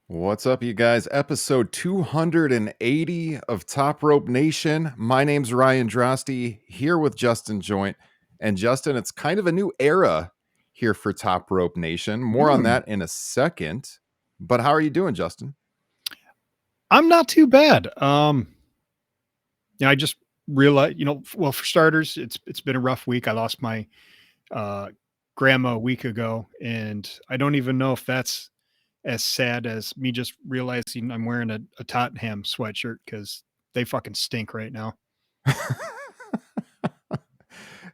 What's up, you guys? Episode 280 of Top Rope Nation. My name's Ryan Drosty, here with Justin Joint. And Justin, it's kind of a new era here for Top Rope Nation. More on that in a second. But how are you doing, Justin? I'm not too bad. I just realized, well, for starters, it's been a rough week. I lost my grandma a week ago, and I don't even know if that's as sad as me just realizing I'm wearing a Tottenham sweatshirt because they fucking stink right now.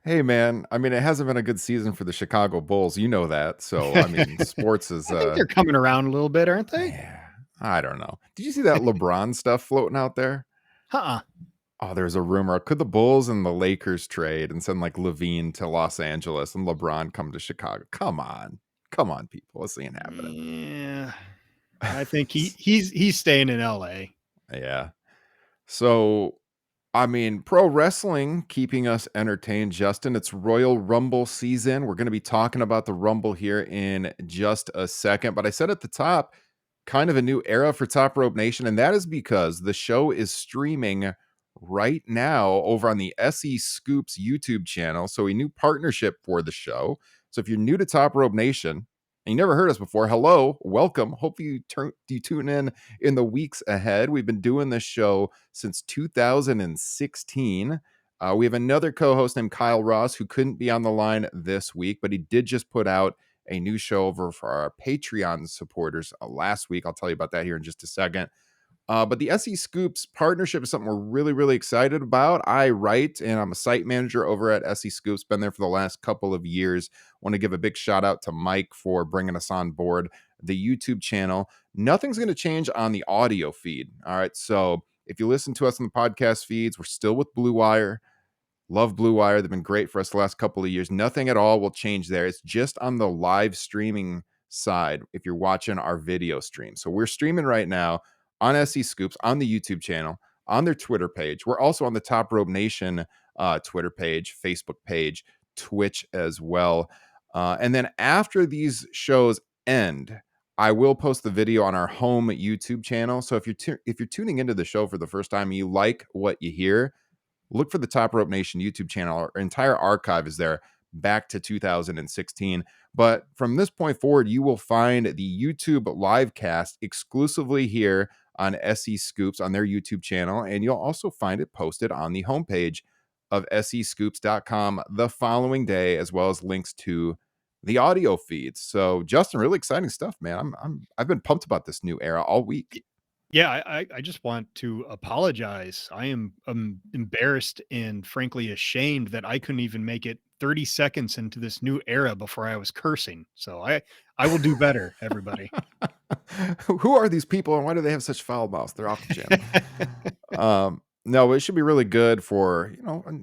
Hey, man. I mean, it hasn't been a good season for the Chicago Bulls. You know that. So, I mean, sports is... I think they're coming around a little bit, aren't they? Yeah, I don't know. Did you see that LeBron stuff floating out there? Uh-uh. Oh, there's a rumor. Could the Bulls and the Lakers trade and send like Levine to Los Angeles and LeBron come to Chicago? Come on. Come on, people. This ain't happening. Yeah. I think he's staying in LA. Yeah. So, I mean, pro wrestling keeping us entertained, Justin. It's Royal Rumble season. We're going to be talking about the Rumble here in just a second. But I said at the top, kind of a new era for Top Rope Nation. And that is because the show is streaming right now over on the SE Scoops YouTube channel. So, a new partnership for the show. So, if you're new to Top Rope Nation, and you never heard us before, hello, welcome. Hope you tune in the weeks ahead. We've been doing this show since 2016. We have another co-host named Kyle Ross who couldn't be on the line this week, but he did just put out a new show over for our Patreon supporters last week. I'll tell you about that here in just a second. But the SE Scoops partnership is something we're really, really excited about. I write and I'm a site manager over at SE Scoops, been there for the last couple of years. Want to give a big shout out to Mike for bringing us on board the YouTube channel. Nothing's going to change on the audio feed. All right. So if you listen to us on the podcast feeds, we're still with Blue Wire. Love Blue Wire. They've been great for us the last couple of years. Nothing at all will change there. It's just on the live streaming side if you're watching our video stream. So we're streaming right now on SE Scoops, on the YouTube channel, on their Twitter page. We're also on the Top Rope Nation Twitter page, Facebook page, Twitch as well. And then after these shows end, I will post the video on our home YouTube channel. So if you're tuning into the show for the first time and you like what you hear, look for the Top Rope Nation YouTube channel. Our entire archive is there back to 2016. But from this point forward, you will find the YouTube live cast exclusively here on SE Scoops on their YouTube channel. And you'll also find it posted on the homepage of SEScoops.com the following day, as well as links to the audio feeds. So, Justin, really exciting stuff, man. I've been pumped about this new era all week. Yeah, I just want to apologize. I am embarrassed and frankly ashamed that I couldn't even make it 30 seconds into this new era before I was cursing. So I will do better, everybody. Who are these people and why do they have such foul mouths? They're off the channel. No, it should be really good for,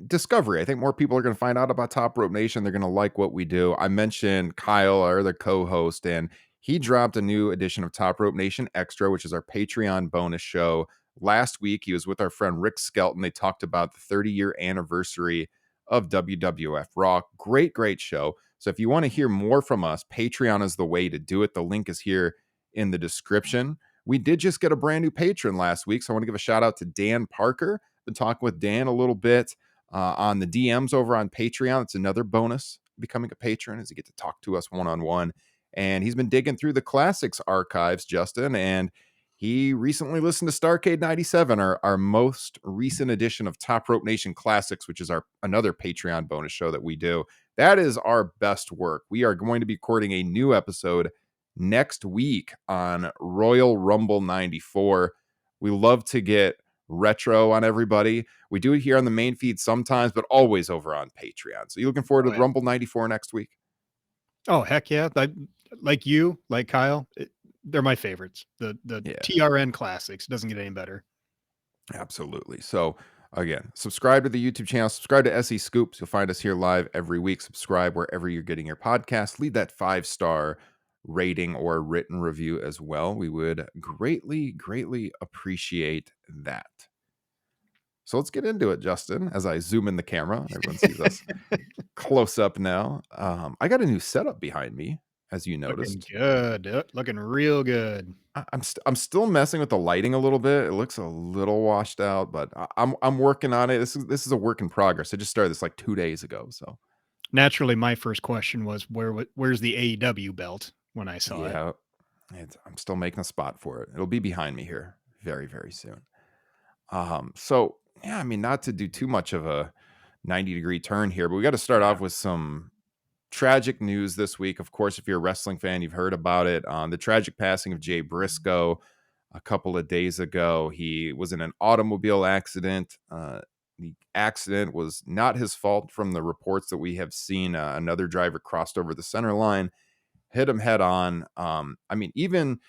discovery. I think more people are going to find out about Top Rope Nation. They're going to like what we do. I mentioned Kyle, our other co-host, and he dropped a new edition of Top Rope Nation Extra, which is our Patreon bonus show. Last week, he was with our friend Rick Skelton. They talked about the 30-year anniversary of WWF Raw. Great, great show. So if you want to hear more from us, Patreon is the way to do it. The link is here in the description. We did just get a brand new patron last week, so I want to give a shout out to Dan Parker. Been talking with Dan a little bit on the DMs over on Patreon. It's another bonus becoming a patron as you get to talk to us one-on-one. And he's been digging through the classics archives, Justin, and he recently listened to Starrcade 97, our most recent edition of Top Rope Nation Classics, which is another Patreon bonus show that we do. That is our best work. We are going to be recording a new episode next week on Royal Rumble 94. We love to get retro on everybody. We do it here on the main feed sometimes, but always over on Patreon. So you looking forward to Rumble 94 next week? Oh, heck yeah. Like you, like Kyle, they're my favorites. The TRN classics. Doesn't get any better. Absolutely. So again, subscribe to the YouTube channel, subscribe to SE Scoops. You'll find us here live every week. Subscribe wherever you're getting your podcast. Leave that 5-star rating or written review as well. We would greatly, greatly appreciate that. So let's get into it, Justin, as I zoom in the camera. Everyone sees us close up now. I got a new setup behind me. as you Looking noticed. good, looking real good. I'm still messing with the lighting a little bit. It looks a little washed out, but I'm working on it. This is a work in progress. I just started this like 2 days ago, so Naturally, my first question was where's the AEW belt when I saw it? yeah, I'm still making a spot for it. It'll be behind me here very, very soon. So yeah, I mean, not to do too much of a 90-degree turn here, but we got to start Yeah. off with some tragic news this week. Of course, if you're a wrestling fan, you've heard about it. The tragic passing of Jay Briscoe a couple of days ago. He was in an automobile accident. The accident was not his fault from the reports that we have seen. Another driver crossed over the center line, hit him head on. I mean, even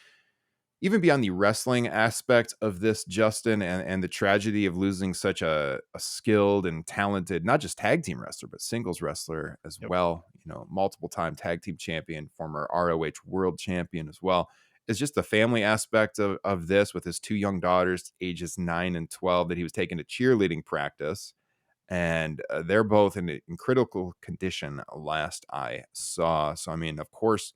beyond the wrestling aspect of this, Justin, and the tragedy of losing such a skilled and talented, not just tag team wrestler, but singles wrestler as Yep. well, multiple time tag team champion, former ROH world champion as well. It's just the family aspect of this with his two young daughters, ages 9 and 12, that he was taking to cheerleading practice. And they're both in critical condition last I saw. So, I mean, of course,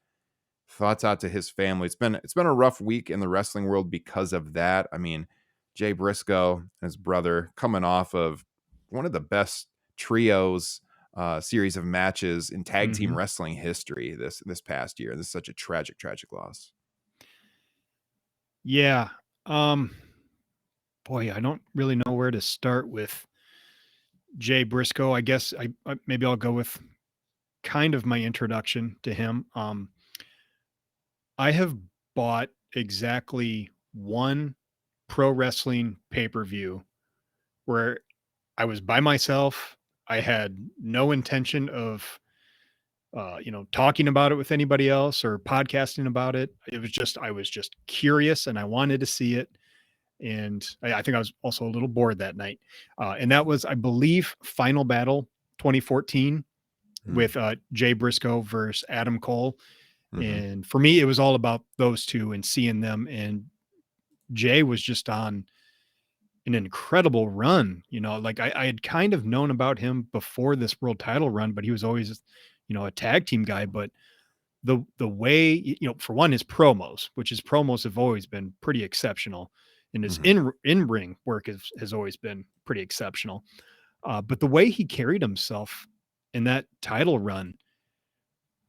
thoughts out to his family. It's been a rough week in the wrestling world because of that. I mean, Jay Briscoe and his brother coming off of one of the best trios series of matches in tag team Mhm. wrestling history this past year. This is such a tragic, tragic loss. Yeah. Um, boy, I don't really know where to start with Jay Briscoe. I guess maybe I'll go with kind of my introduction to him. I have bought exactly one pro wrestling pay-per-view where I was by myself. I had no intention of talking about it with anybody else or podcasting about it. It was just I was just curious and I wanted to see it. And I think I was also a little bored that night. And that was, I believe, Final Battle 2014 Mm, with Jay Briscoe versus Adam Cole. mhm, And for me, it was all about those two and seeing them. And Jay was just on an incredible run. Like I had kind of known about him before this world title run, but he was always, a tag team guy. But the way, for one, his promos, which his promos have always been pretty exceptional, and his mhm. in ring work has always been pretty exceptional. But the way he carried himself in that title run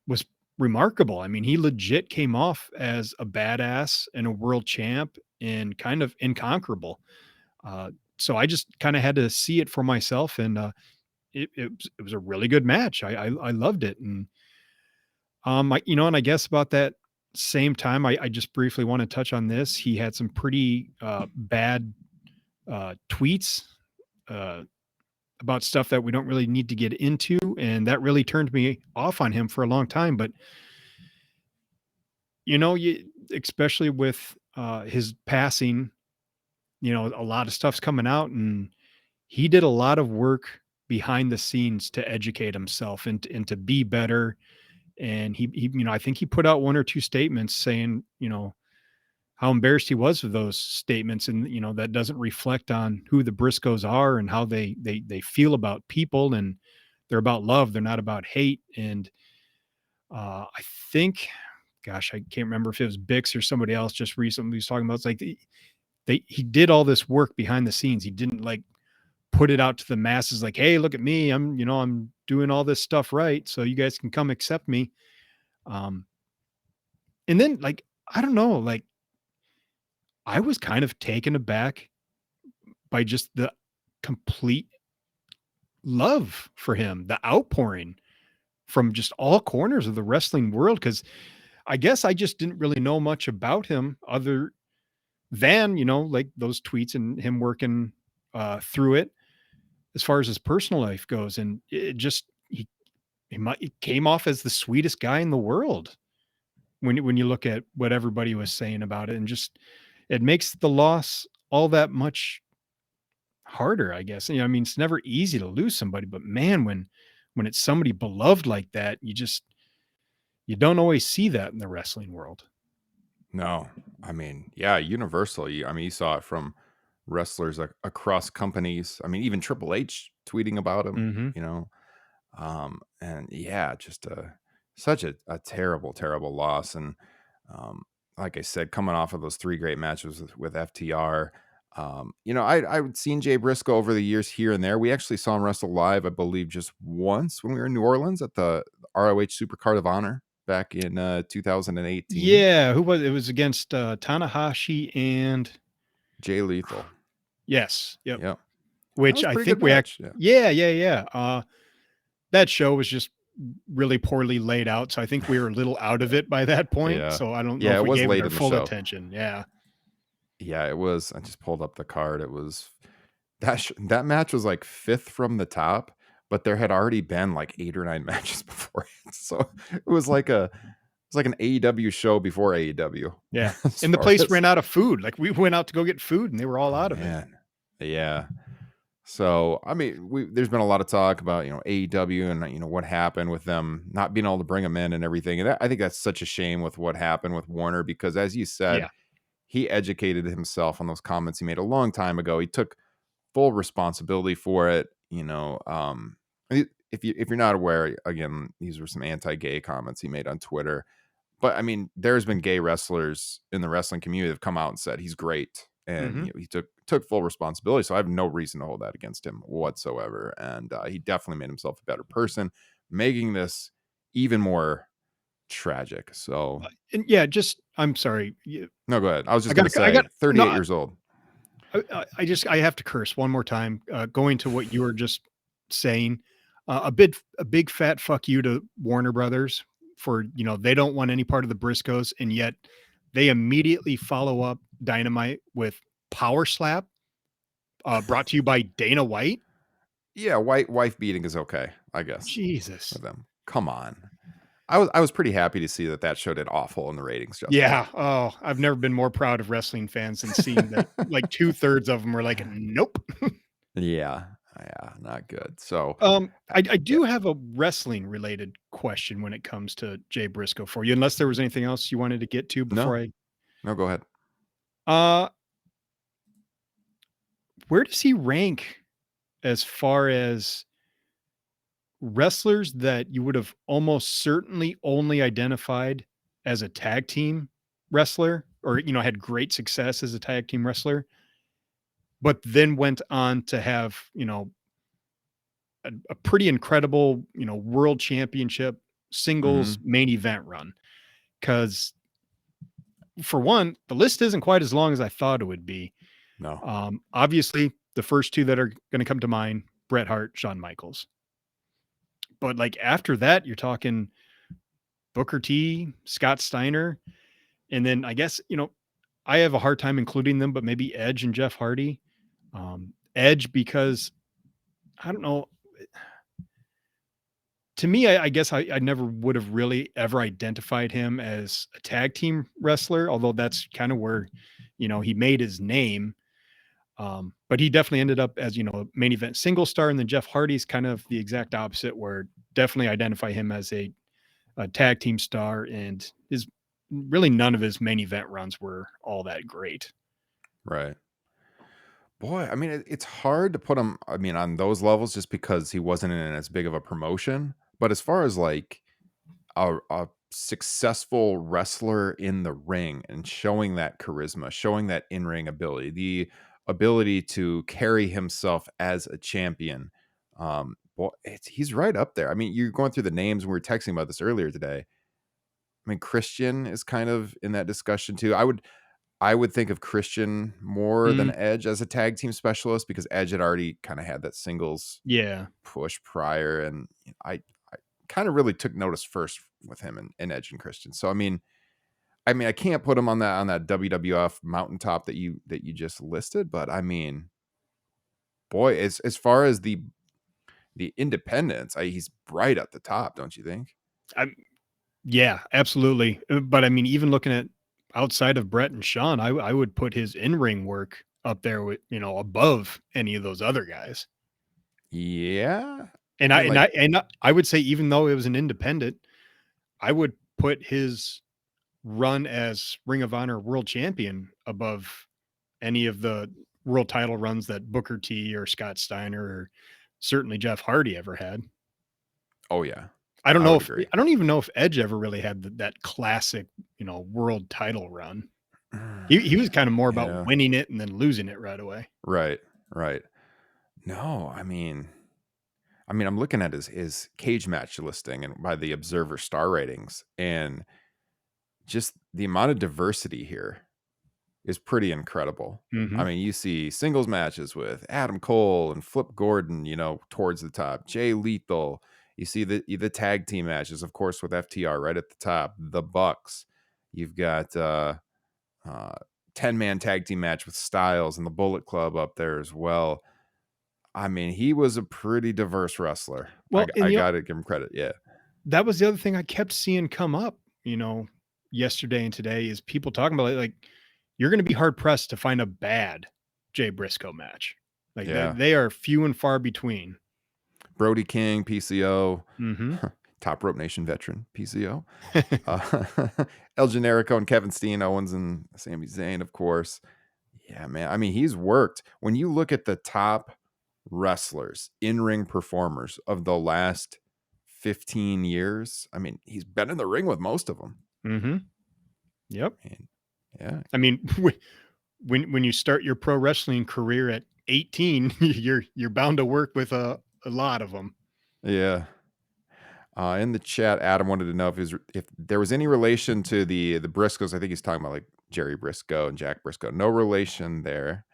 was remarkable. I mean, he legit came off as a badass and a world champ and kind of inconquerable. So I just kind of had to see it for myself, and it was a really good match. I loved it, and and I guess about that same time, I just briefly want to touch on this. He had some pretty bad tweets uh, about stuff that we don't really need to get into, and that really turned me off on him for a long time. But especially with his passing, a lot of stuff's coming out, and he did a lot of work behind the scenes to educate himself and to be better. And he, I think he put out one or two statements saying, how embarrassed he was with those statements, and that doesn't reflect on who the Briscoes are and how they feel about people, and they're about love, they're not about hate. And I think, gosh, I can't remember if it was Bix or somebody else just recently was talking about, it's like he did all this work behind the scenes. He didn't like put it out to the masses like, hey, look at me, I'm doing all this stuff right, so you guys can come accept me. um and then, like, I don't know, like, I was kind of taken aback by just the complete love for him, the outpouring from just all corners of the wrestling world. Because I guess I just didn't really know much about him other than, like those tweets and him working through it as far as his personal life goes. And it just, he came off as the sweetest guy in the world when you look at what everybody was saying about it. And just, it makes the loss all that much harder, I guess. I mean, it's never easy to lose somebody, but man, when it's somebody beloved like that, you don't always see that in the wrestling world. No, I mean, yeah, universal. I mean, you saw it from wrestlers across companies. I mean, even Triple H tweeting about him. Mhm. And yeah, just such a terrible, terrible loss. And um, like I said, coming off of those 3 great matches with FTR, I would seen Jay Briscoe over the years here and there. We actually saw him wrestle live, I believe, just once when we were in New Orleans at the ROH Supercard of Honor back in 2018. Yeah, who was it? Was against, Tanahashi and Jay Lethal. yes, yep, Yep. That which was a I pretty good think we act match. Yeah. yeah, yeah, yeah, that show was just really poorly laid out, so I think we were a little out of it by that point, Yeah. so I don't know Yeah, if it we was gave it late our in the full show. attention, yeah. Yeah, it was. I just pulled up the card. It was that match was like 5th from the top, but there had already been like 8 or 9 matches before it. So it was like an AEW show before AEW Yeah, as and the far place as ran out of food, like, we went out to go get food, and they were all oh out of it. man. Yeah. So, I mean, there's been a lot of talk about, AEW and what happened with them not being able to bring them in and everything. And I think that's such a shame with what happened with Warner because as you said, Yeah, he educated himself on those comments he made a long time ago. He took full responsibility for it. If you're not aware, again, these were some anti-gay comments he made on Twitter. But I mean, there's been gay wrestlers in the wrestling community that have come out and said he's great, and mhm. he took full responsibility. So I have no reason to hold that against him whatsoever. And he definitely made himself a better person, making this even more tragic. So And yeah, just I'm sorry, no, go ahead. I was I just got gonna I got say, no, 38 years old. I have to curse one more time, going to what you were just saying, a big fat fuck you to Warner Brothers for, they don't want any part of the Briscoes, and yet they immediately follow up Dynamite with Power Slap, brought to you by Dana White. Yeah, wife beating is okay, I guess, Jesus. with them. Come on. I was pretty happy to see that show did awful in the ratings, Justin. Yeah. Oh, I've never been more proud of wrestling fans than seeing that like 2/3 of them were like, "Nope." Yeah, yeah, not good. So, I yeah, do have a wrestling related question when it comes to Jay Briscoe for you, unless there was anything else you wanted to get to before no, I no, go ahead. uh, where does he rank as far as wrestlers that you would have almost certainly only identified as a tag team wrestler or, had great success as a tag team wrestler, but then went on to have, a pretty incredible, world championship singles Mhm. main event run? Because for one, the list isn't quite as long as I thought it would be. No. Obviously, the first two that are going to come to mind: Bret Hart, Shawn Michaels. But like after that, you're talking Booker T, Scott Steiner, and then I guess I have a hard time including them, but maybe Edge and Jeff Hardy. Edge because I don't know. To me, I guess I never would have really ever identified him as a tag team wrestler, although that's kind of where he made his name. But he definitely ended up as, main event single star. And then Jeff Hardy's kind of the exact opposite, where definitely identify him as a tag team star. And his really none of his main event runs were all that great. Right. Boy, I mean, it's hard to put him, I mean, on those levels just because he wasn't in as big of a promotion. But as far as like a successful wrestler in the ring and showing that charisma, showing that in-ring ability, the ability to carry himself as a champion. Well, he's right up there. I mean, you're going through the names. We were texting about this earlier today. I mean, Christian is kind of in that discussion too. I would think of Christian more than Mm, Edge as a tag team specialist because Edge had already kind of had that singles yeah. push prior, and I kind of really took notice first with him and Edge and Christian. So I mean, I can't put him on that WWF mountaintop that you just listed, but I mean, boy, as far as the independence, he's right at the top, don't you think? I'm, yeah, absolutely. But I mean, even looking at outside of Brett and Sean, I would put his in ring work up there with, above any of those other guys. Yeah, And I I mean, and like, I and I would say even though it was an independent, I would put his run as Ring of Honor world champion above any of the world title runs that Booker T or Scott Steiner or certainly Jeff Hardy ever had. oh yeah, I would agree. I don't even know if Edge ever really had that classic, world title run. He was kind of more about Yeah. winning it and then losing it right away. Right. Right. No, I mean, I'm looking at his cage match listing and by the Observer star ratings, and just the amount of diversity here is pretty incredible. I Mhm. mean, you see singles matches with Adam Cole and Flip Gordon, towards the top, Jay Lethal. You see the tag team matches, of course, with FTR right at the top, the Bucks. You've got uh 10-man tag team match with Styles and the Bullet Club up there as well. I mean, he was a pretty diverse wrestler. I, Well, and I got to give him credit. Yeah. that was the other thing I kept seeing come up, yesterday and today is people talking about it, like, you're gonna be hard pressed to find a bad Jay Briscoe match. Like, Yeah. they are few and far between. Brody King, PCO, Mhm. Top Rope Nation veteran, PCO. Uh, El Generico and Kevin Steen, Owens and Sami Zayn, of course. Yeah, man. I mean, he's worked. When you look at the top wrestlers, in-ring performers of the last 15 years, I mean, he's been in the ring with most of them. Mhm. Yep. And yeah, I mean, when you start your pro wrestling career at 18, you're bound to work with a lot of them. yeah. In the chat, Adam wanted to know if there was any relation to the Briscoes. I think he's talking about like Jerry Briscoe and Jack Briscoe. No relation there.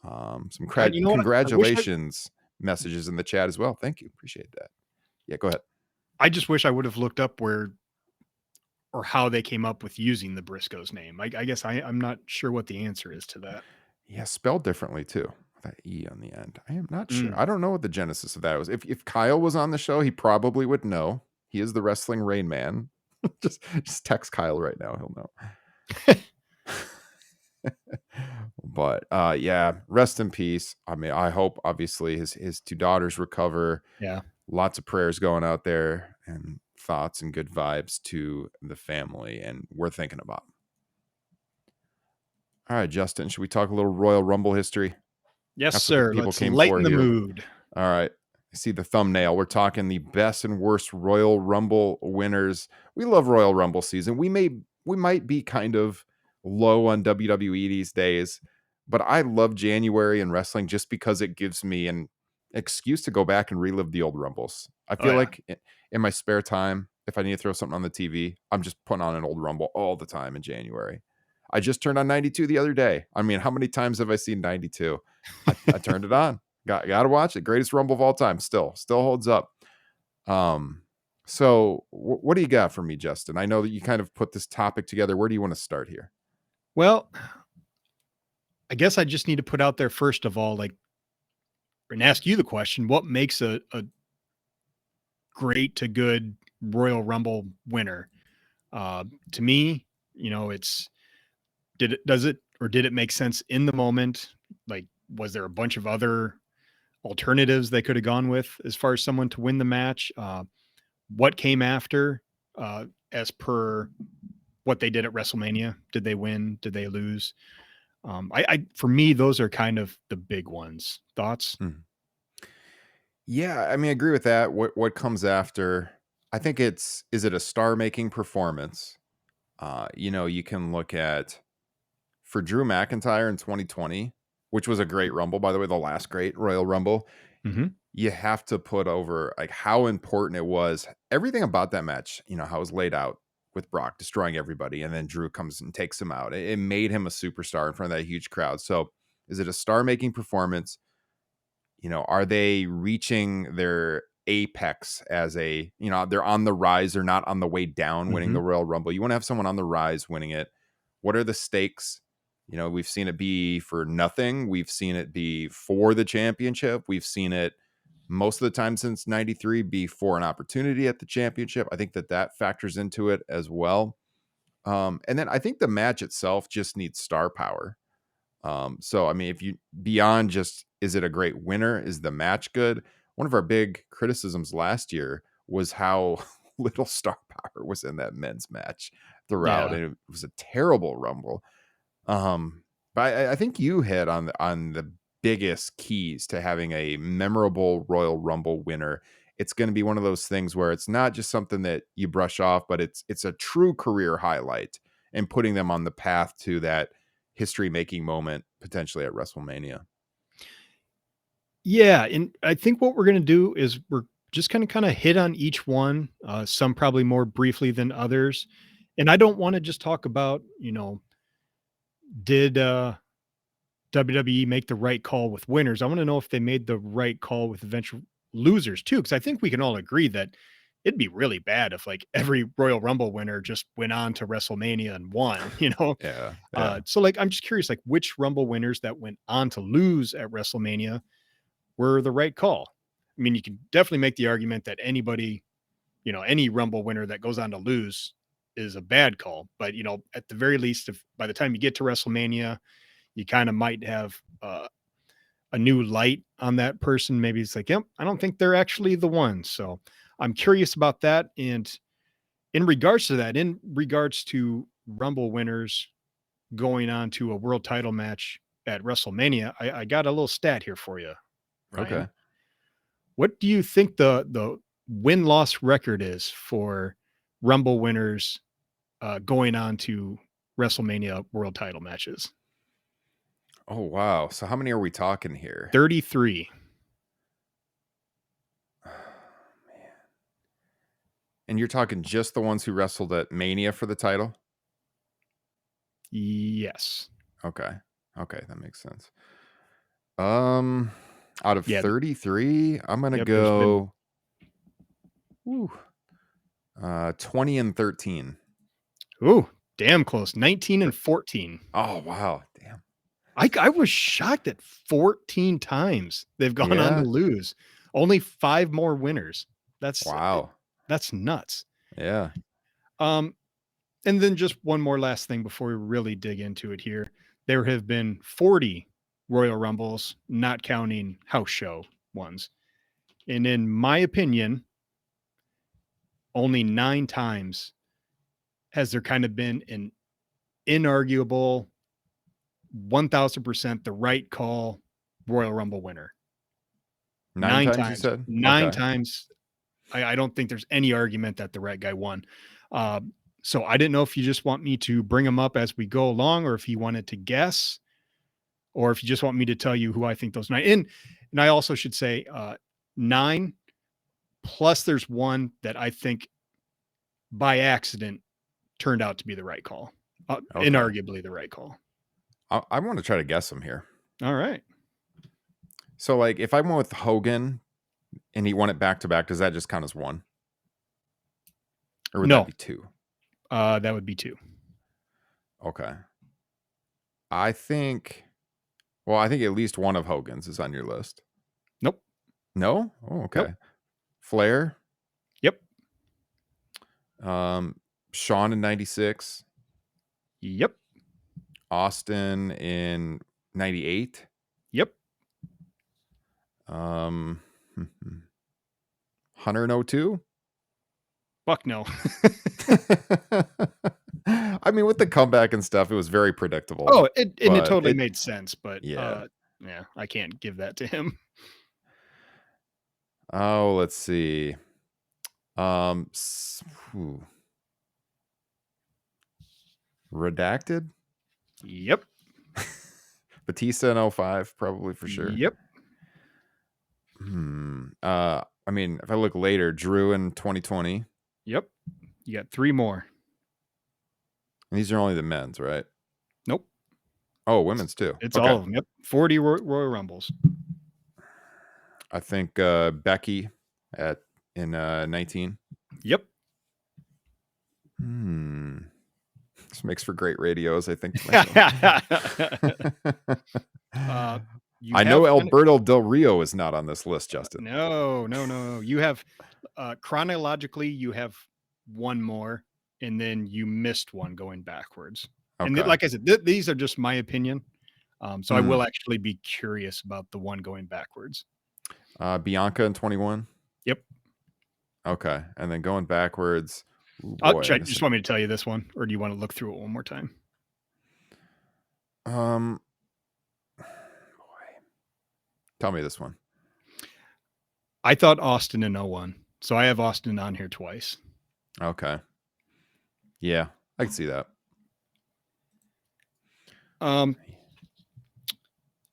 Some God, you know what? congratulations messages in the chat as well. Thank you. Appreciate that. Yeah, go ahead. I just wish I would have looked up where or how they came up with using the Briscoes name. I guess I'm not sure what the answer is to that. Yeah, spelled differently too. With that E on the end. I am not sure. Mm. I don't know what the genesis of that was. If Kyle was on the show, he probably would know. He is the wrestling Rain Man. just text Kyle right now. He'll know. But yeah, rest in peace. I mean, I hope obviously his two daughters recover. Yeah. Lots of prayers going out there and thoughts and good vibes to the family, and we're thinking about 'em. All right, Justin, should we talk a little Royal Rumble history? Yes, That's what the sir. people Let's came for lighten the here. mood. All right. I see the thumbnail. We're talking the best and worst Royal Rumble winners. We love Royal Rumble season. We might be kind of low on WWE these days, but I love January and wrestling just because it gives me an excuse to go back and relive the old Rumbles. I Oh feel yeah. like in my spare time, if I need to throw something on the TV, I'm just putting on an old Rumble all the time in January. I just turned on 92 the other day. I mean, how many times have I seen 92? I turned it on. Got to watch it. Greatest Rumble of all time. Still holds up. So what do you got for me, Justin? I know that you kind of put this topic together. Where do you want to start here? Well, I guess I just need to put out there first of all, like, and ask you the question: what makes a great to good Royal Rumble winner? To me, it's did it make sense in the moment? Like, was there a bunch of other alternatives they could have gone with as far as someone to win the match? What came after, as per what they did at WrestleMania? Did they win? Did they lose? For me, those are kind of the big ones. Thoughts? Mhm. Yeah, I mean, I agree with that. What comes after? I think is it a star making performance? You can look at for Drew McIntyre in 2020, which was a great Rumble, by the way, the last great Royal Rumble. Hmm. You have to put over like how important it was. Everything about that match, how it was laid out with Brock destroying everybody, and then Drew comes and takes him out. It made him a superstar in front of that huge crowd. So, is it a star-making performance? Are they reaching their apex as they're on the rise, they're not on the way down winning Hmm. the Royal Rumble. You want to have someone on the rise winning it. What are the stakes? We've seen it be for nothing. We've seen it be for the championship. We've seen it most of the time since 93 be for an opportunity at the championship. I think that factors into it as well. And then I think the match itself just needs star power. So I mean, if you beyond just is it a great winner? Is the match good? One of our big criticisms last year was how little star power was in that men's match throughout, Yeah. and it was a terrible rumble. Um, but I think you hit on the biggest keys to having a memorable Royal Rumble winner, it's going to be one of those things where it's not just something that you brush off, but it's a true career highlight and putting them on the path to that history making moment potentially at WrestleMania. Yeah, and I think what we're gonna do is we're just gonna kinda hit on each one, some probably more briefly than others. And I don't wanna just talk about, did, WWE make the right call with winners? I wanna know if they made the right call with eventual losers too, because I think we can all agree that it'd be really bad if, like, every Royal Rumble winner just went on to WrestleMania and won, you know? Yeah. Yeah. So, like, I'm just curious, like, which Rumble winners that went on to lose at WrestleMania were the right call. I mean, you can definitely make the argument that anybody, any Rumble winner that goes on to lose is a bad call. But, at the very least, if by the time you get to WrestleMania, you kind of might have a new light on that person. Maybe it's like, yep, I don't think they're actually the ones. So I'm curious about that. And in regards to that, in regards to Rumble winners going on to a world title match at WrestleMania, I got a little stat here for you, Ryan. Okay. What do you think the win-loss record is for Rumble winners, going on to WrestleMania world title matches? Oh, wow. So how many are we talking here? 33. And you're talking just the ones who wrestled at Mania for the title? Yes. Okay. Okay, that makes sense. Um, out of Yeah, 33, I'm gonna yep, there's been go ooh, 20 and 13. ooh, damn close, 19 and 14. Oh, wow. Damn. I was shocked at 14 times they've gone on to Yeah. lose. Only 5 more winners. That's Wow. that's nuts. Yeah. Um, And then just one more last thing before we really dig into it here. There have been 40 Royal Rumbles, not counting house show ones. And in my opinion, only 9 times has there kind of been an inarguable 1000% the right call Royal Rumble winner. 9 9 times you times. said? 9 Okay. times. I don't think there's any argument that the right guy won. Uh, so I didn't know if you just want me to bring them up as we go along or if you wanted to guess, or if you just want me to tell you who I think those 9 and I also should say 9 plus there's one that I think by accident turned out to be the right call. Okay. Inarguably the right call. I wanna try to guess them here. All right. So, like, if I went with Hogan and he won it back to back, does that just count as 1? Or would that No, be 2? that would be 2. Okay. I think well, I think at least one of Hogan's is on your list. Nope. No? Oh, Nope. okay. Flair, Yep. um, Shawn in '96, Yep. Austin in '98, Yep. um, Hunter in '02. Fuck no. I mean, with the comeback and stuff, it was very predictable, Oh, it but totally it made sense, but, yeah. yeah, I can't give that to him. Oh, let's see. Ooh, Redacted? Yep. Batista in '05, probably for sure. Yep. I mean, if I look later, Drew in 2020, Yep. You got 3 more. and these are only the men's, right? Nope. Oh, It's women's too. it's all Okay. of them. Yep. 40 Royal Rumbles. I think Becky at in 19. Yep. Hmm. This makes for great radios, I think to myself. Uh, you I know have kind of Alberto Del Rio is not on this list, Justin. no, no, no, no. You have, chronologically, you have 1 more, and then you missed 1 going backwards. And Okay. like I said, these are just my opinion. So I Hmm. will actually be curious about the one going backwards. Bianca in 21. Yep. Okay. And then going backwards. Oh boy, Should I'm I just missing. want me to tell you this one, or do you want to look through it one more time? Boy. Tell me this one. I thought Austin in '01, so I have Austin on here twice. Okay. Yeah, I can see that. Um,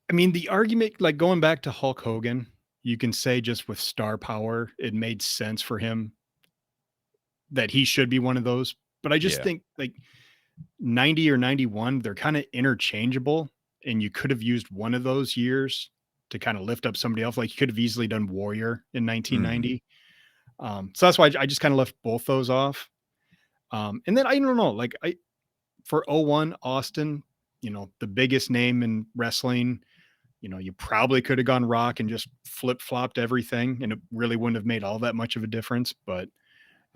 I mean, the argument, like going back to Hulk Hogan, you can say just with star power, it made sense for him that he should be one of those. But I just Yeah. think like 90 or 91, they're kind of interchangeable. And you could have used one of those years to kind of lift up somebody else. Like you could have easily done Warrior in Mhm. 1990. So that's why I just kind of left both those off. And then I don't know, like for '01 Austin, the biggest name in wrestling, you probably could have gone Rock and just flip flopped everything, and it really wouldn't have made all that much of a difference. But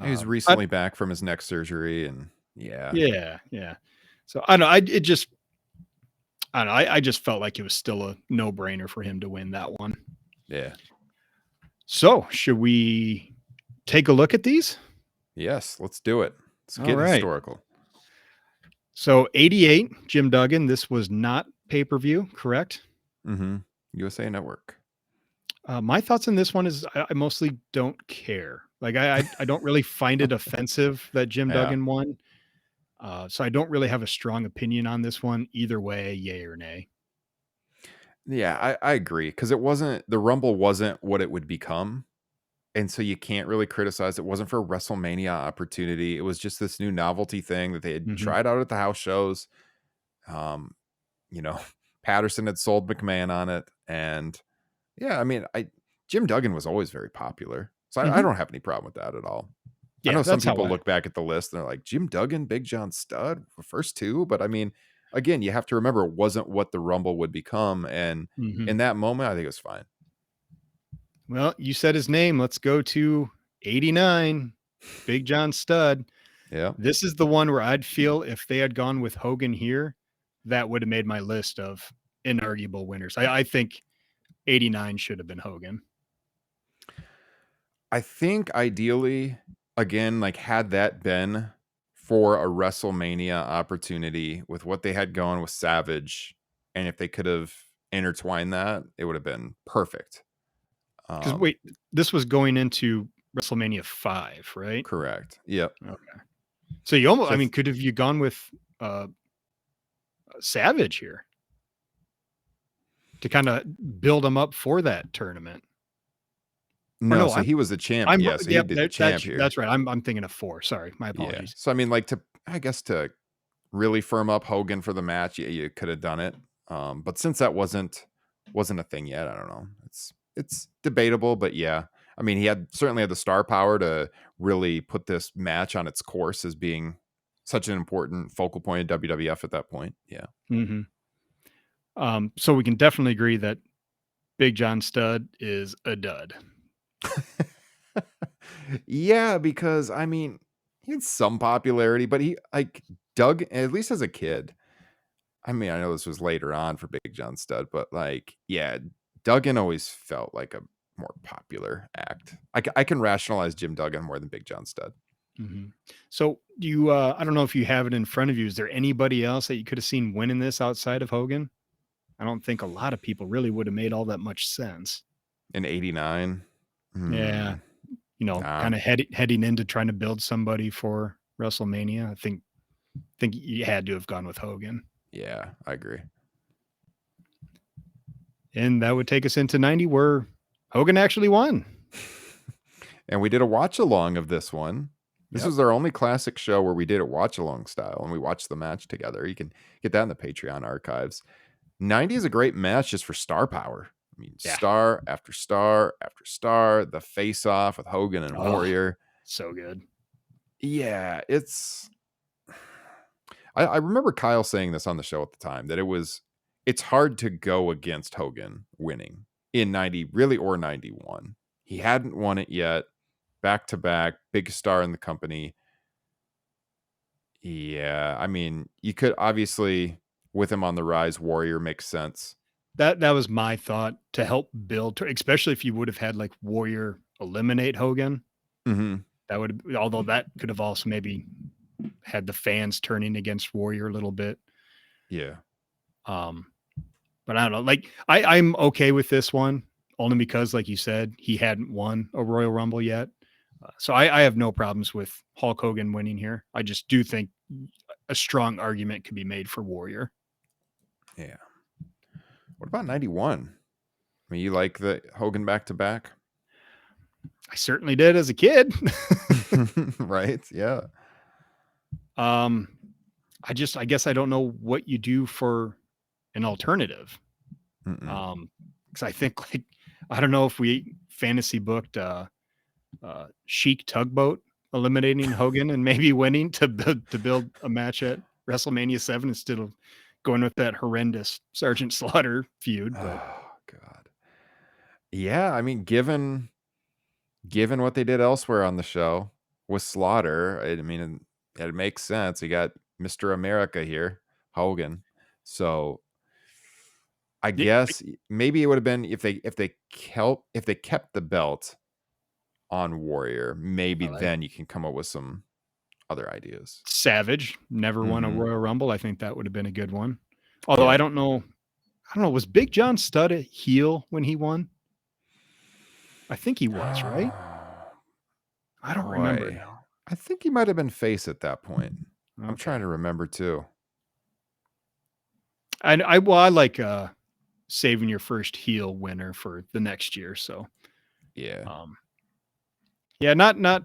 He was I, recently back from his neck surgery, and yeah. yeah, yeah. So I don't know. I don't know. I just felt like it was still a no brainer for him to win that one. Yeah. So should we take a look at these? Yes, let's do it. Let's All get right. historical. So 88, Jim Duggan. This was not pay per view, correct? Mhm. USA Network. My thoughts on this one is I mostly don't care. Like I don't really find it offensive that Jim Yeah. Duggan won. So I don't really have a strong opinion on this one either way, yay or nay. Yeah, I agree, because it wasn't the Rumble wasn't what it would become, and so you can't really criticize it wasn't for a WrestleMania opportunity, it was just this new novelty thing that they had Hmm. tried out at the house shows. Um, you know, Patterson had sold McMahon on it, and yeah, I mean, I Jim Duggan was always very popular, so I Hmm. don't have any problem with that at all. I Yeah, know some that's how people I. look back at the list and they're like, Jim Duggan, Big John Studd, the first two, but I mean, again, you have to remember it wasn't what the Rumble would become, and Hmm. in that moment, I think it was fine. Well, you said his name. Let's go to 89, Big John Studd. Yeah. This is the one where I'd feel if they had gone with Hogan here, that would have made my list of inarguable winners. I think 89 should have been Hogan. I think ideally, again, like had that been for a WrestleMania opportunity with what they had going with Savage, and if they could have intertwined that, it would have been perfect. Because Um, wait, this was going into WrestleMania 5, right? correct. Yep. Okay. So you almost, So I I mean, th- could have you gone with uh, Savage here to kind of build him up for that tournament? Or no, no, so I'm he was the champ. I'm Yeah, so yep, he'd be the champ here. that's right. I'm thinking of 4. Sorry, my Yeah. apologies. So I mean, like to I guess to really firm up Hogan for the match, you could have done it. But since that wasn't a thing yet, I don't know. It's debatable, but yeah. I mean, he had certainly had the star power to really put this match on its course as being such an important focal point of WWF at that point. Yeah. Hmm. So we can definitely agree that Big John Studd is a dud. Yeah, because I mean, he had some popularity, but he like Doug, at least as a kid. I mean, I know this was later on for Big John Studd, but like, yeah, Duggan always felt like a more popular act. I can rationalize Jim Duggan more than Big John Studd. Mhm. So you, I don't know if you have it in front of you. Is there anybody else that you could have seen winning this outside of Hogan? I don't think a lot of people really would have made all that much sense. In '89, Yeah, nah, kind of heading into trying to build somebody for WrestleMania. I think you had to have gone with Hogan, yeah, I agree. and that would take us into '90, where Hogan actually won. And we did a watch along of this one. This Yep. was our only classic show where we did it watch along style and we watched the match together. You can get that in the Patreon archives. 90 is a great match just for star power. I mean, Yeah. star after star after star, the face off with Hogan and Oh, Warrior. so good. Yeah, I remember Kyle saying this on the show at the time that it's hard to go against Hogan winning in 90, really, or 91. He hadn't won it yet. Back to back, big star in the company. Yeah, I mean, you could obviously with him on the rise, Warrior makes sense. That was my thought to help build, especially if you would have had like Warrior eliminate Hogan. Hmm. That would, although that could have also maybe had the fans turning against Warrior a little bit. Yeah. Um, but I don't know. Like I'm okay with this one. only because, like you said, he hadn't won a Royal Rumble yet. So I have no problems with Hulk Hogan winning here. I just do think a strong argument could be made for Warrior. Yeah. What about 91? I mean, you like the Hogan back to back? I certainly did as a kid. Right? Yeah. um, I guess I don't know what you do for an alternative. Mm-mm. Because I think like I don't know if we fantasy booked Chic Tugboat eliminating Hogan and maybe winning to build a match at WrestleMania 7 instead of going with that horrendous Sergeant Slaughter feud. But Oh God. Yeah, I mean, given what they did elsewhere on the show with Slaughter, I mean, it makes sense. You got Mr. America here, Hogan. So I y- guess maybe it would have been if they kept the belt on Warrior, maybe I like then you can come up with some other ideas. Savage never won a Hmm. Royal Rumble. I think that would have been a good one. Although Yeah. I don't know. I don't know. Was Big John Studd a heel when he won? I think he was, right? I don't remember Boy, now. I think he might have been face at that point. I'm trying Okay. to remember too. I like saving your first heel winner for the next year. So Yeah. um yeah, not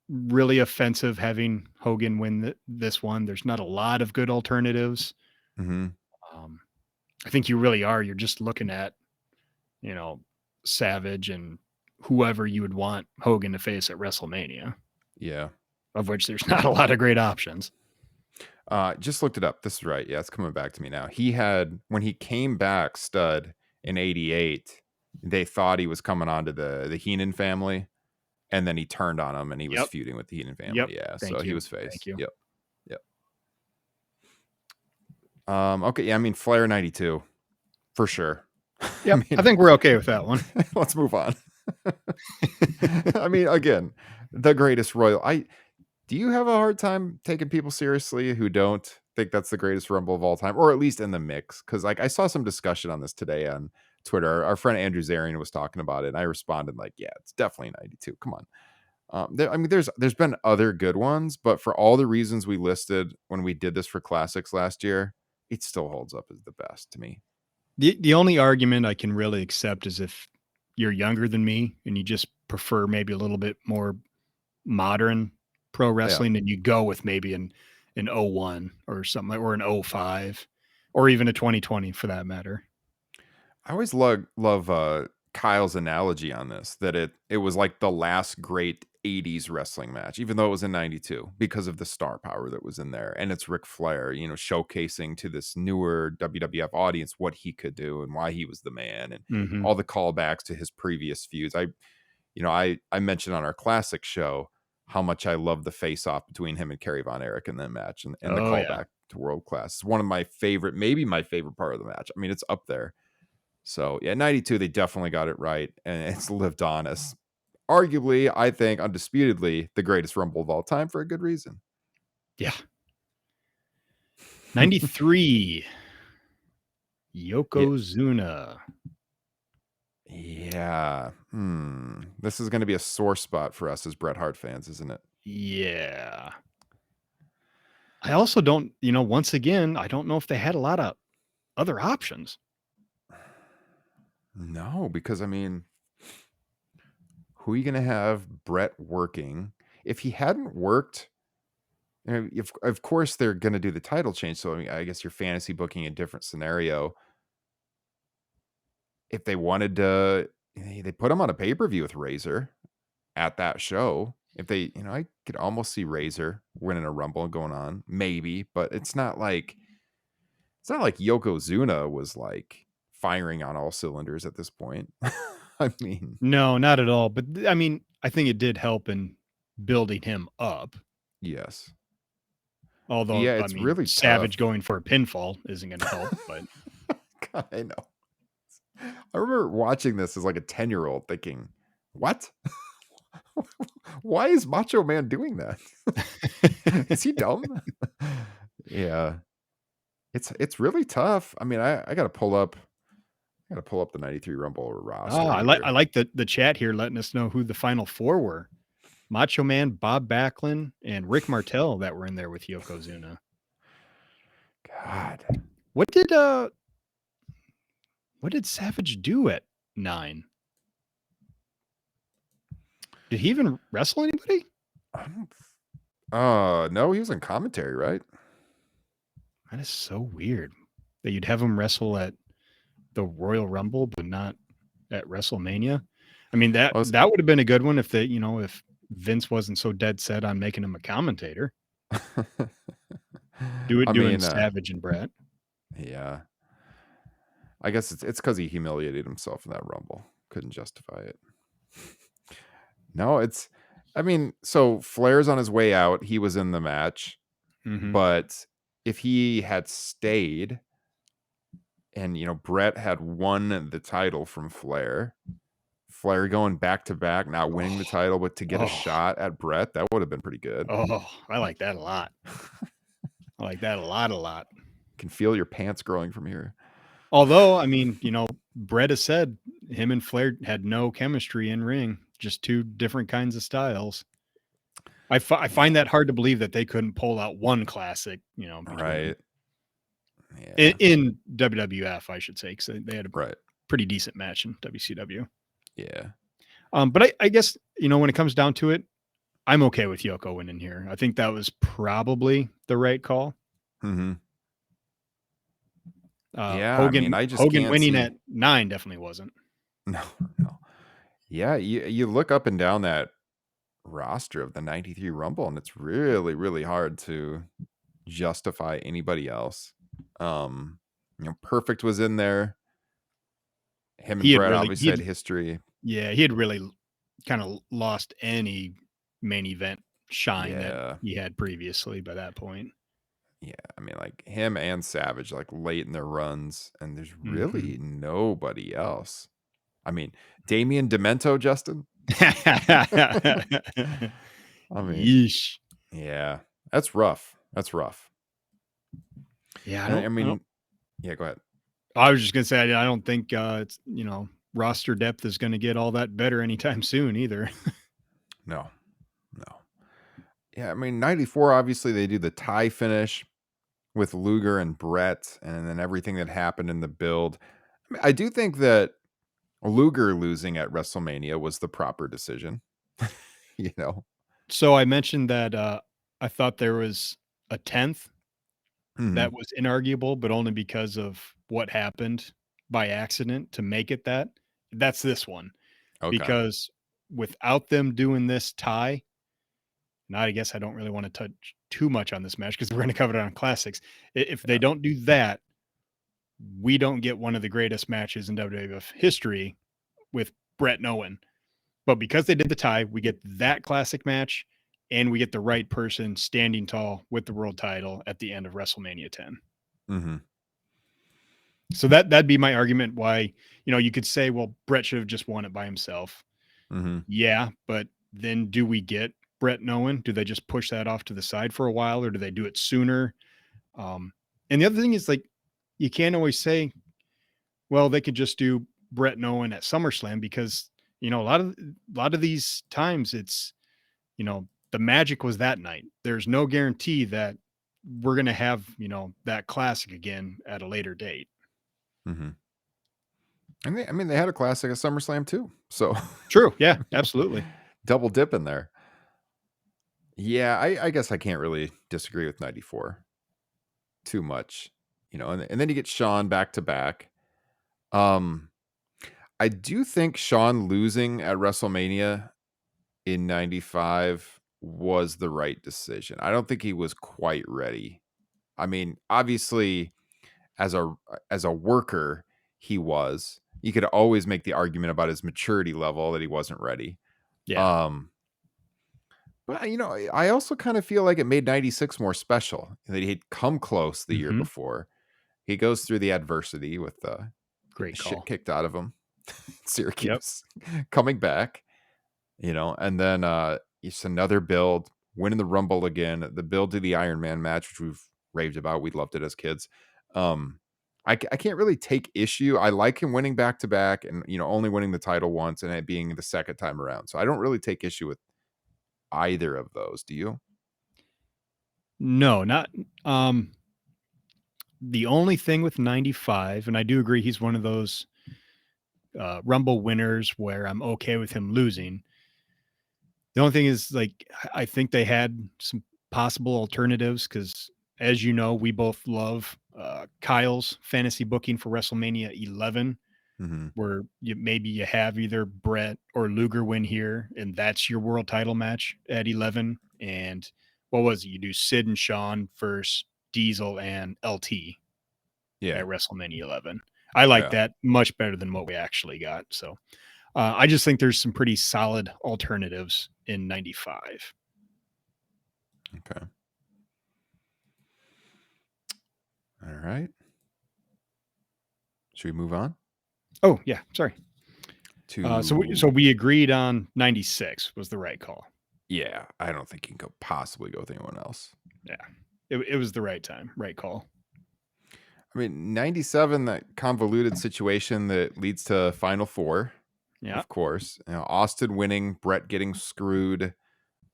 really offensive having Hogan win this one. There's not a lot of good alternatives. Hmm. Um, I think you really are. You're just looking at, you know, Savage and whoever you would want Hogan to face at WrestleMania, Yeah. of which there's not a lot of great options. Just looked it up. This is right. Yeah, it's coming back to me now. He had when he came back, Stud in '88. They thought he was coming on to the Heenan family, and then he turned on him, and he was Yep. feuding with the Heenan Yep. family. Yeah, so Thank he you. was face. Thank you. Yep. Yep. Okay. Yeah. I mean, Flair '92 for sure. I Yep. I mean, think we're okay with that one. let's move on. I mean, again, the greatest royal. I Do you have a hard time taking people seriously who don't think that's the greatest Rumble of all time, or at least in the mix? Because like I saw some discussion on this today on Twitter. Our friend Andrew Zarian was talking about it, and I responded like, "Yeah, it's definitely '92. Come on." I mean, there's been other good ones, but for all the reasons we listed when we did this for classics last year, it still holds up as the best to me. The only argument I can really accept is if you're younger than me and you just prefer maybe a little bit more modern pro Yeah, wrestling, and you go with maybe an '01 or something like, or an '05 or even a 2020 for that matter. I always love Kyle's analogy on this that it was like the last great '80s wrestling match, even though it was in '92 because of the star power that was in there, and it's Ric Flair, showcasing to this newer WWF audience what he could do and why he was the man, and Mhm. all the callbacks to his previous feuds. I mentioned on our classic show how much I love the face off between him and Kerry Von Erich in that match, and the Oh, yeah. callback to World Class. It's one of my favorite, maybe my favorite part of the match. I mean, it's up there. So yeah, '92 they definitely got it right, and it's lived on as arguably, I think, undisputedly the greatest Rumble of all time for a good reason. Yeah. '93, Yeah, Yokozuna. yeah. This is going to be a sore spot for us as Bret Hart fans, isn't it? Yeah. I also don't, once again, I don't know if they had a lot of other options. No, because I mean, who are you going to have Bret working? If he hadn't worked, if of course they're going to do the title change. So I mean, I guess you're fantasy booking a different scenario. If they wanted to, they put him on a pay per view with Razor at that show. If they, I could almost see Razor winning a Rumble and going on, maybe, but it's not like Yokozuna was like firing on all cylinders at this point. I mean, No, not at all. But I mean, I think it did help in building him up. yes. Although, Yeah, I it's mean, really Savage tough. going for a pinfall isn't going to help. But God, I know. I remember watching this as like a 10-year-old thinking, what? Why is Macho Man doing that? Is he dumb? Yeah. It's really tough. I mean, I gotta pull up Gotta pull up the 93 Rumble Oh, roster I here. like the chat here letting us know who the final 4 were. Macho Man, Bob Backlund, and Rick Martel that were in there with Yokozuna. God. What did Savage do at 9? Did he even wrestle anybody? I don't no, he was in commentary, right? That is so weird that you'd have him wrestle at the Royal Rumble, but not at WrestleMania. I mean, that Well, that would have been a good one if if Vince wasn't so dead set on making him a commentator. I Doing mean, Savage and Brett. yeah. I guess it's because he humiliated himself in that Rumble. Couldn't justify it. No, I mean, so Flair's on his way out. He was in the match, Mhm. but if he had stayed and, Brett had won the title from Flair, Flair going back to back, not winning the title, but to get a Oh, shot at Brett, that would have been pretty good. oh, I like that a lot. I like that a lot, a lot. Can feel your pants growing from here. Although, I mean, Brett has said him and Flair had no chemistry in ring, just two different kinds of styles. I find that hard to believe that they couldn't pull out one classic, between them. Right. Yeah. In WWF, I should say, because they had a Right. pretty decent match in WCW. Yeah. But I guess, when it comes down to it, I'm okay with Yoko winning here. I think that was probably the right call. Hmm. Yeah. I mean, I just Hogan can't winning see. at 9 definitely wasn't. No, no. Yeah. You look up and down that roster of the 93 Rumble, and it's really, really hard to justify anybody else. Perfect was in there. Him and He had Brett really obviously he had had history. Yeah, he had really kind of lost any main event shine that Yeah. he had previously by that point. Yeah. I mean, like him and Savage, like late in their runs, and there's Mhm. really nobody else. I mean, Damien Demento, Justin. I mean, Yeesh. yeah, that's rough. That's rough. Yeah, And I I don't mean, yeah, go ahead. I was just gonna say I don't think it's roster depth is gonna get all that better anytime soon either. No, no. Yeah, I mean, 94, obviously, they do the tie finish with Luger and Brett, and then everything that happened in the build. I mean, I do think that Luger losing at WrestleMania was the proper decision. you know? So I mentioned that I thought there was a 10th that Hmm. was inarguable, but only because of what happened by accident to make it that. That's this one. Okay. Because without them doing this tie, and I guess I don't really want to touch too much on this match because we're going to cover it on classics. If they Yeah. don't do that, we don't get one of the greatest matches in WWF history with Brett and Owen. But because they did the tie, we get that classic match and we get the right person standing tall with the world title at the end of WrestleMania 10. Hmm. So that'd be my argument why, you could say, well, Brett should have just won it by himself. Hmm. Yeah, but then do we get Brett and Owen? Do they just push that off to the side for a while or do they do it sooner? And the other thing is like you can't always say, well, they could just do Brett and Owen at SummerSlam because, a lot of these times it's, the magic was that night. There's no guarantee that we're gonna have, that classic again at a later date. Hmm. And I mean, they had a classic at SummerSlam too. So True. Yeah, absolutely. double dip in there. Yeah, I guess I can't really disagree with 94 too much, and then you get Shawn back to back. Um, I do think Shawn losing at WrestleMania in 95 was the right decision. I don't think he was quite ready. I mean, obviously as a worker, he was. You could always make the argument about his maturity level that he wasn't ready. Yeah. Um, but I also kind of feel like it made 96 more special that he'd come close the year Hmm. before. He goes through the adversity with getting the Great shit call. kicked out of him. Yep. Syracuse coming back, and then it's another build, winning the Rumble again, the build to the Iron Man match, which we've raved about. We loved it as kids. Um, I can't really take issue. I like him winning back to back and, only winning the title once and it being the second time around. So I don't really take issue with either of those. Do you? No, not um the only thing with 95, and I do agree he's one of those Rumble winners where I'm okay with him losing. The only thing is, like, I think they had some possible alternatives because, as you know, we both love Kyle's fantasy booking for WrestleMania 11, Mhm. where maybe you have either Brett or Luger win here, and that's your world title match at 11. And what was it? You do Sid and Sean versus Diesel and LT Yeah. at WrestleMania 11. I like Yeah. that much better than what we actually got. So I just think there's some pretty solid alternatives in 95. Okay. All right. Should we move on Oh, yeah. Sorry. So to we agreed on 96 was the right call. yeah, I don't think you can possibly go with anyone else. Yeah. It was the right time, right call. I mean, 97, that convoluted situation that leads to Final Four, Yeah. of course. Austin winning, Brett getting screwed.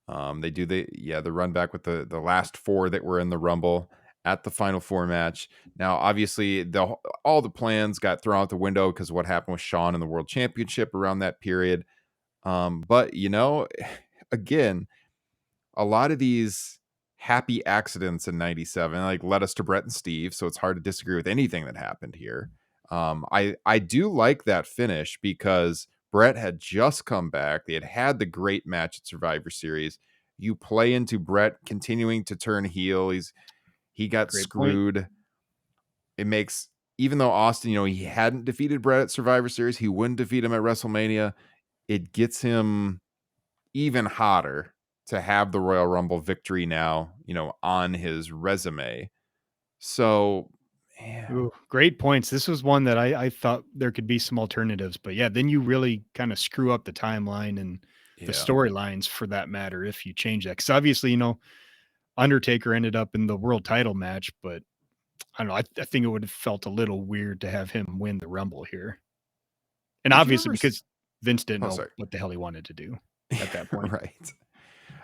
They do the run back with the last four that were in the Rumble at the Final Four match. Now, obviously, all the plans got thrown out the window because of what happened with Shawn in the World Championship around that period. But again, a lot of these happy accidents in 97 like led us to Brett and Steve, so it's hard to disagree with anything that happened here. I do like that finish because Brett had just come back. They had the great match at Survivor Series. You play into Brett continuing to turn heel. He got Great point. screwed. It makes, even though Austin, he hadn't defeated Brett at Survivor Series, he wouldn't defeat him at WrestleMania. It gets him even hotter to have the Royal Rumble victory now, on his resume. So, yeah, Ooh, great points. This was one that I thought there could be some alternatives, but yeah, then you really kind of screw up the timeline and the yeah. storylines for that matter if you change that. Because obviously, Undertaker ended up in the world title match, but I don't know. I think it would have felt a little weird to have him win the Rumble here. And Did you obviously, ever? because Vince didn't Oh, know sorry. what the hell he wanted to do at that point. Right.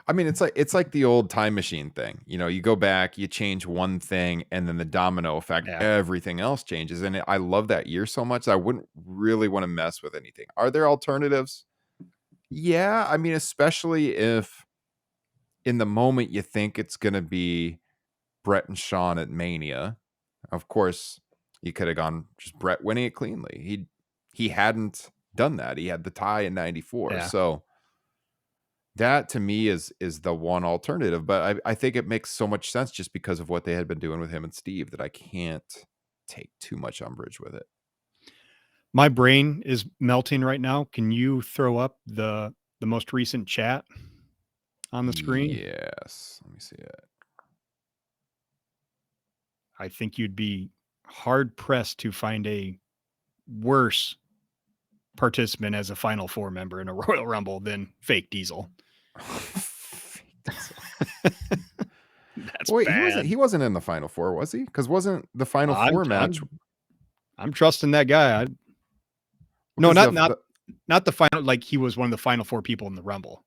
I mean, it's like the old time machine thing. You go back, you change one thing, and then the domino effect, Yeah, everything else changes. And I love that year so much. I wouldn't really want to mess with anything. Are there alternatives? Yeah. I mean, especially if in the moment you think it's going to be Brett and Shawn at Mania. Of course, you could have gone just Brett winning it cleanly. He hadn't done that. He had the tie in 94. yeah. So that to me is the one alternative. But I think it makes so much sense just because of what they had been doing with him and Steve that I can't take too much umbrage with it. My brain is melting right now. Can you throw up the most recent chat on the screen? Yes. Let me see it. I think you'd be hard pressed to find a worse participant as a Final Four member in a Royal Rumble than Fake Diesel. Fake Diesel. That's Wait, he wasn't bad. he wasn't in the Final Four, was he? Because wasn't the Final I'm Four match I'm trusting that guy. No, because not the final. Like he was one of the final four people in the Rumble.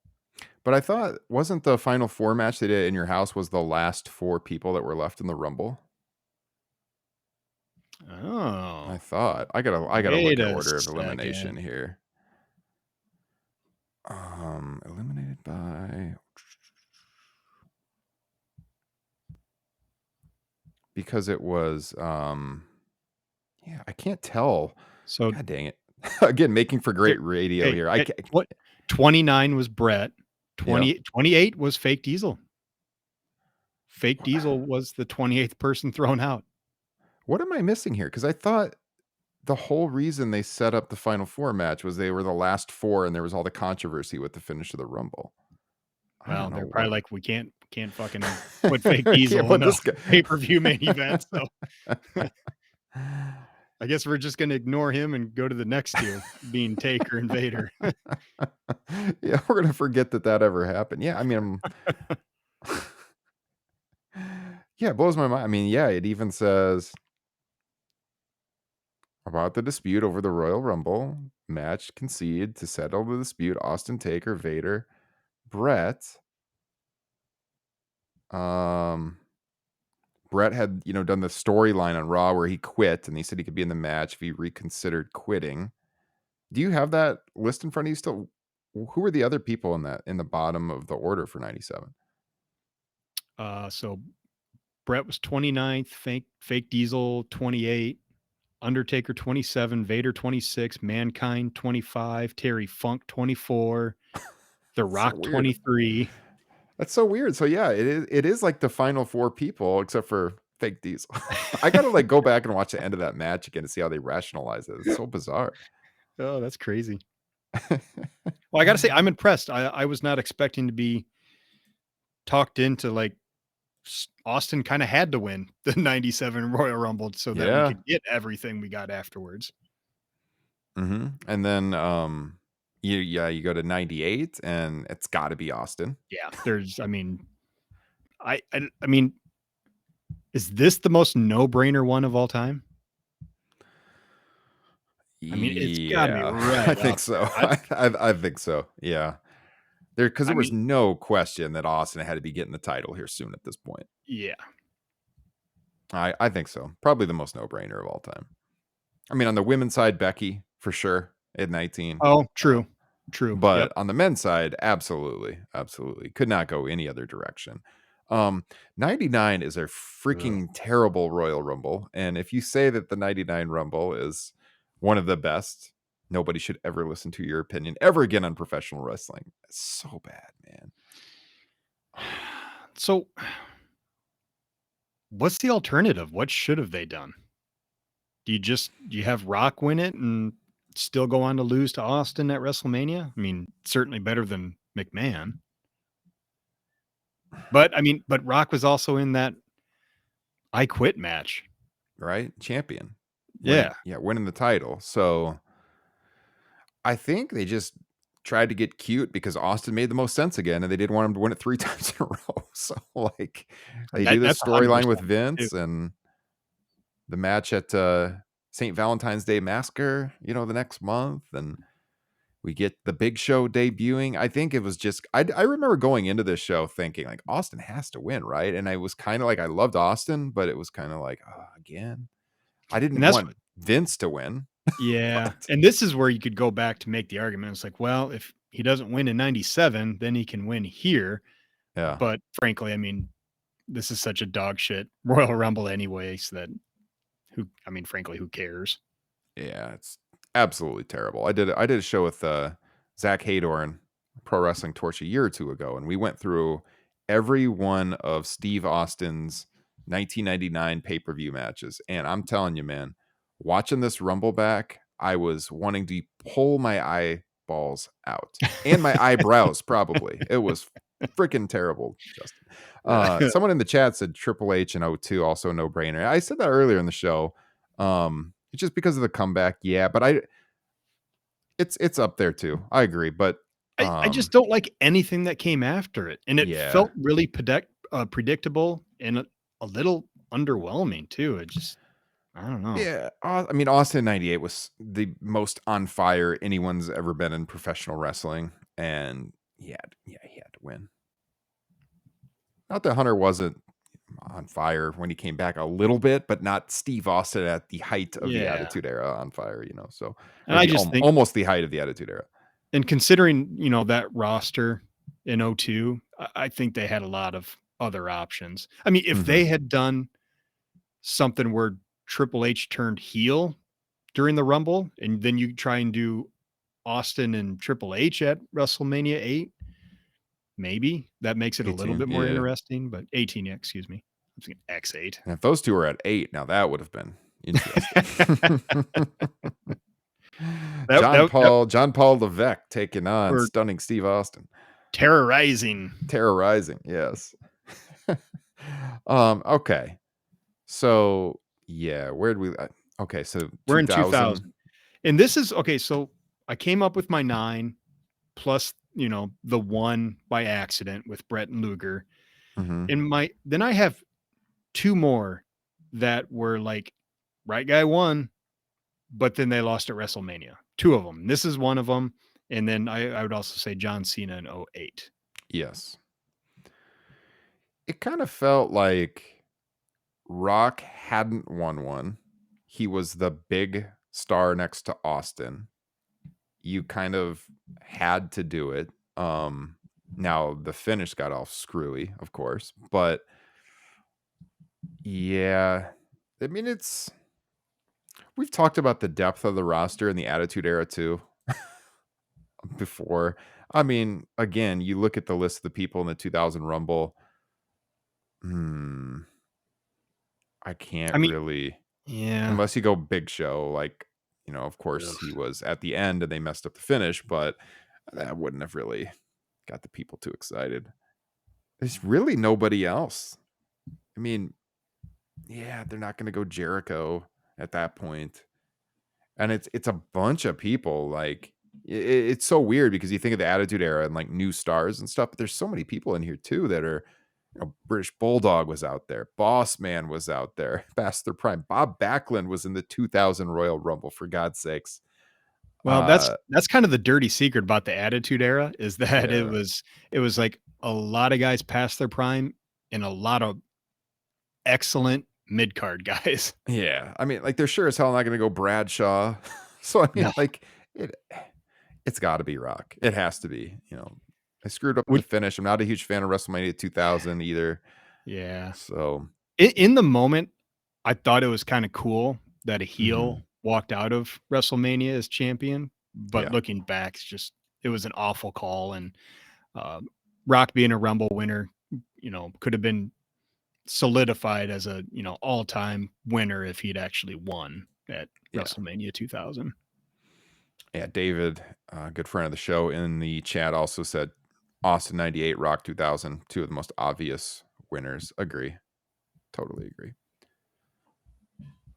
but I thought wasn't the Final Four match they did in your house was the last four people that were left in the Rumble? I Oh, thought I gotta look wait at a order of elimination second. here. Eliminated by because it was yeah, I can't tell. So God dang it. Again, making for great radio okay, here. what 29 was Brett. Yeah. 28 was Fake Diesel. Fake Wha- Diesel was the 28th person thrown out. What am I missing here? Because I thought the whole reason they set up the Final Four match was they were the last four and there was all the controversy with the finish of the Rumble. I don't Well, know they're what. probably like, we can't fucking put Fake I can't Diesel put in a this guy. pay-per-view main event. So I guess we're just gonna ignore him and go to the next two, being Taker and Vader. Yeah, we're gonna forget that ever happened. Yeah, I mean, yeah, it blows my mind. I mean, yeah, it even says about the dispute over the Royal Rumble match, concede to settle the dispute. Austin, Taker, Vader, Brett. Um, Brett had, done the storyline on Raw where he quit and he said he could be in the match if he reconsidered quitting. Do you have that list in front of you still? Who were the other people in the bottom of the order for 97? So Brett was 29th, fake Diesel 28, Undertaker 27, Vader 26, Mankind 25, Terry Funk 24, The So Rock weird. 23. That's so weird. So yeah, it is like the final four people except for Fake Diesel. I gotta like go back and watch the end of that match again to see how they rationalize it. It's so bizarre. Oh, that's crazy. Well, I got to say, I'm impressed. I was not expecting to be talked into like Austin kind of had to win the 97 Royal Rumble so that we Yeah. could get everything we got afterwards. And then you go to 98 and it's got to be Austin. Yeah, I mean, is this the most no-brainer one of all time? I mean, it's got to be Yeah, I right think up so. there. I I think so. Yeah. Because I there was mean, no question that Austin had to be getting the title here soon at this point. yeah. I think so. Probably the most no-brainer of all time. I mean, on the women's side, Becky for sure at 19. Oh, Uh, true. True. but Yep. on the men's side, absolutely, absolutely could not go any other direction. 99 is a Ugh. freaking terrible Royal Rumble, and if you say that the 99 Rumble is one of the best, nobody should ever listen to your opinion ever again on professional wrestling. It's so bad, man. So, what's the alternative? What should have they done? Do you have Rock win it and still go on to lose to Austin at WrestleMania? I mean, certainly better than McMahon. But Rock was also in that I Quit match. Right? Champion. Yeah. Winning the title. So I think they just tried to get cute because Austin made the most sense again, and they didn't want him to win it 3 times in a row. So, like, they do this That's storyline with 100% too. Vince and the match at, St. Valentine's Day Massacre, the next month, and we get the Big Show debuting. I think it was just I remember going into this show thinking, like, Austin has to win, right? And I was kinda like I loved Austin, but it was kinda like, "Oh, again?" I And didn't that's want Vince to win, Yeah, but and this is where you could go back to make the argument. It's like, well, if he doesn't win in 97, then he can win here. yeah. But frankly, I mean, this is such a dog shit Royal Rumble anyways that frankly, who cares? Yeah, it's absolutely terrible. I did a show with Zach Haydorn, Pro Wrestling Torch, a year or two ago, and we went through every one of Steve Austin's 1999 pay-per-view matches. And I'm telling you, man, watching this Rumble back, I was wanting to pull my eyeballs out and my eyebrows, probably. It was freaking terrible, Justin. Someone in the chat said Triple H and O2 also no brainer. I said that earlier in the show. It's just because of the comeback, yeah, but it's up there too. I agree, but I just don't like anything that came after it, and it yeah. felt really predictable and a little underwhelming too. It just I don't know. Yeah, I mean, Austin 98 was the most on fire anyone's ever been in professional wrestling, and he had to win. Not that Hunter wasn't on fire when he came back a little bit, but not Steve Austin at the height of the Yeah, Attitude Era on fire, so and or I the just think, almost the height of the Attitude Era. and considering that roster in '02, I think they had a lot of other options. I mean, if they Mhm. had done something where Triple H turned heel during the Rumble, and then you try and do Austin and Triple H at WrestleMania 8, maybe that makes it a little 18, bit more yeah. interesting, but 18, yeah, excuse me. I was thinking X8. And if those 2 were at 8, now that would have been interesting. That that John Paul Levesque taking on or stunning Steve Austin. terrorizing. Terrorizing, yes. Okay. So, yeah, where'd we okay, so We're in 2000. 2000. And this is okay, so I came up with my 9 plus, the 1 by accident with Brett and Luger. Mhm. And then I have 2 more that were like, right guy won. but then they lost at WrestleMania. Two of them. This is one of them. And then I would also say John Cena in '08. Yes. It kind of felt like Rock hadn't won one. He was the big star next to Austin. You kind of had to do it. Now the finish got all screwy, of course, but yeah, I mean we've talked about the depth of the roster in the Attitude Era too before. I mean, again, you look at the list of the people in the 2000 Rumble. Hmm, I can't I mean, really, yeah. unless you go Big Show, like, of course he Ugh. was at the end and they messed up the finish, but that wouldn't have really got the people too excited. There's really nobody else. I mean, yeah, they're not going to go Jericho at that point. And it's a bunch of people. Like it's so weird because you think of the Attitude Era and like new stars and stuff, but there's so many people in here too that are, British Bulldog was out there, Boss Man was out there, past their prime. Bob Backlund was in the 2000 Royal Rumble, for God's sakes. Well, Uh, that's kind of the dirty secret about the Attitude Era is that it yeah, was like a lot of guys past their prime and a lot of excellent mid card guys. yeah. I mean, like they're sure as hell not going to go Bradshaw. So I No. mean, like it, it's got to be Rock. It has to be. I screwed up the Would finish. I'm not a huge fan of WrestleMania 2000 either. yeah. So, In the moment, I thought it was kinda cool that a mhm, heel walked out of WrestleMania as champion, but yeah, looking back, it was an awful call, and, um, Rock being a Rumble winner, could have been solidified as a, all-time winner if he'd actually won at yeah, WrestleMania 2000. yeah. David, good friend of the show in the chat, also said Austin 98, Rock 2000, two of the most obvious winners. Agree. Totally agree.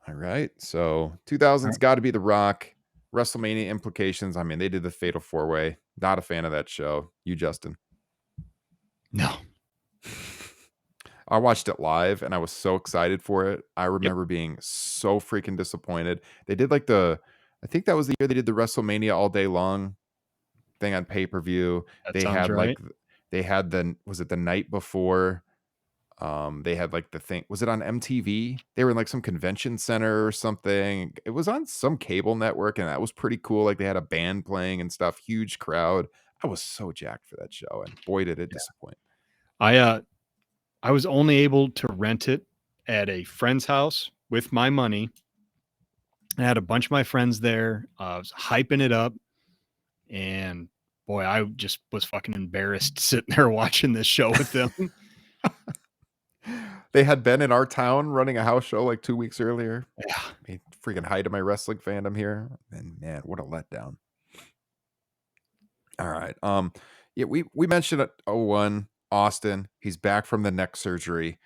All right. So 2000's Alright. got to be The Rock. WrestleMania implications. I mean, they did the Fatal Four Way. Not a fan of that show. You, Justin. No. I watched it live and I was so excited for it. I Yep, remember being so freaking disappointed. They did I think that was the year they did the WrestleMania all day long thing on pay-per-view. that They sounds had right. they had was it the night before? They had like the thing, was it on MTV? They were in like some convention center or something. It was on some cable network and that was pretty cool. Like they had a band playing and stuff, huge crowd. I was so jacked for that show and boy did it Yeah. disappoint. I, uh, I was only able to rent it at a friend's house with my money. I had a bunch of my friends there. I was hyping it up, and boy, I just was fucking embarrassed sitting there watching this show with them. They had been in our town running a house show like 2 weeks earlier. Yeah. Made freaking height of my wrestling fandom here, and man, what a letdown. All right, yeah, we mentioned it. '01 Austin. He's back from the neck surgery.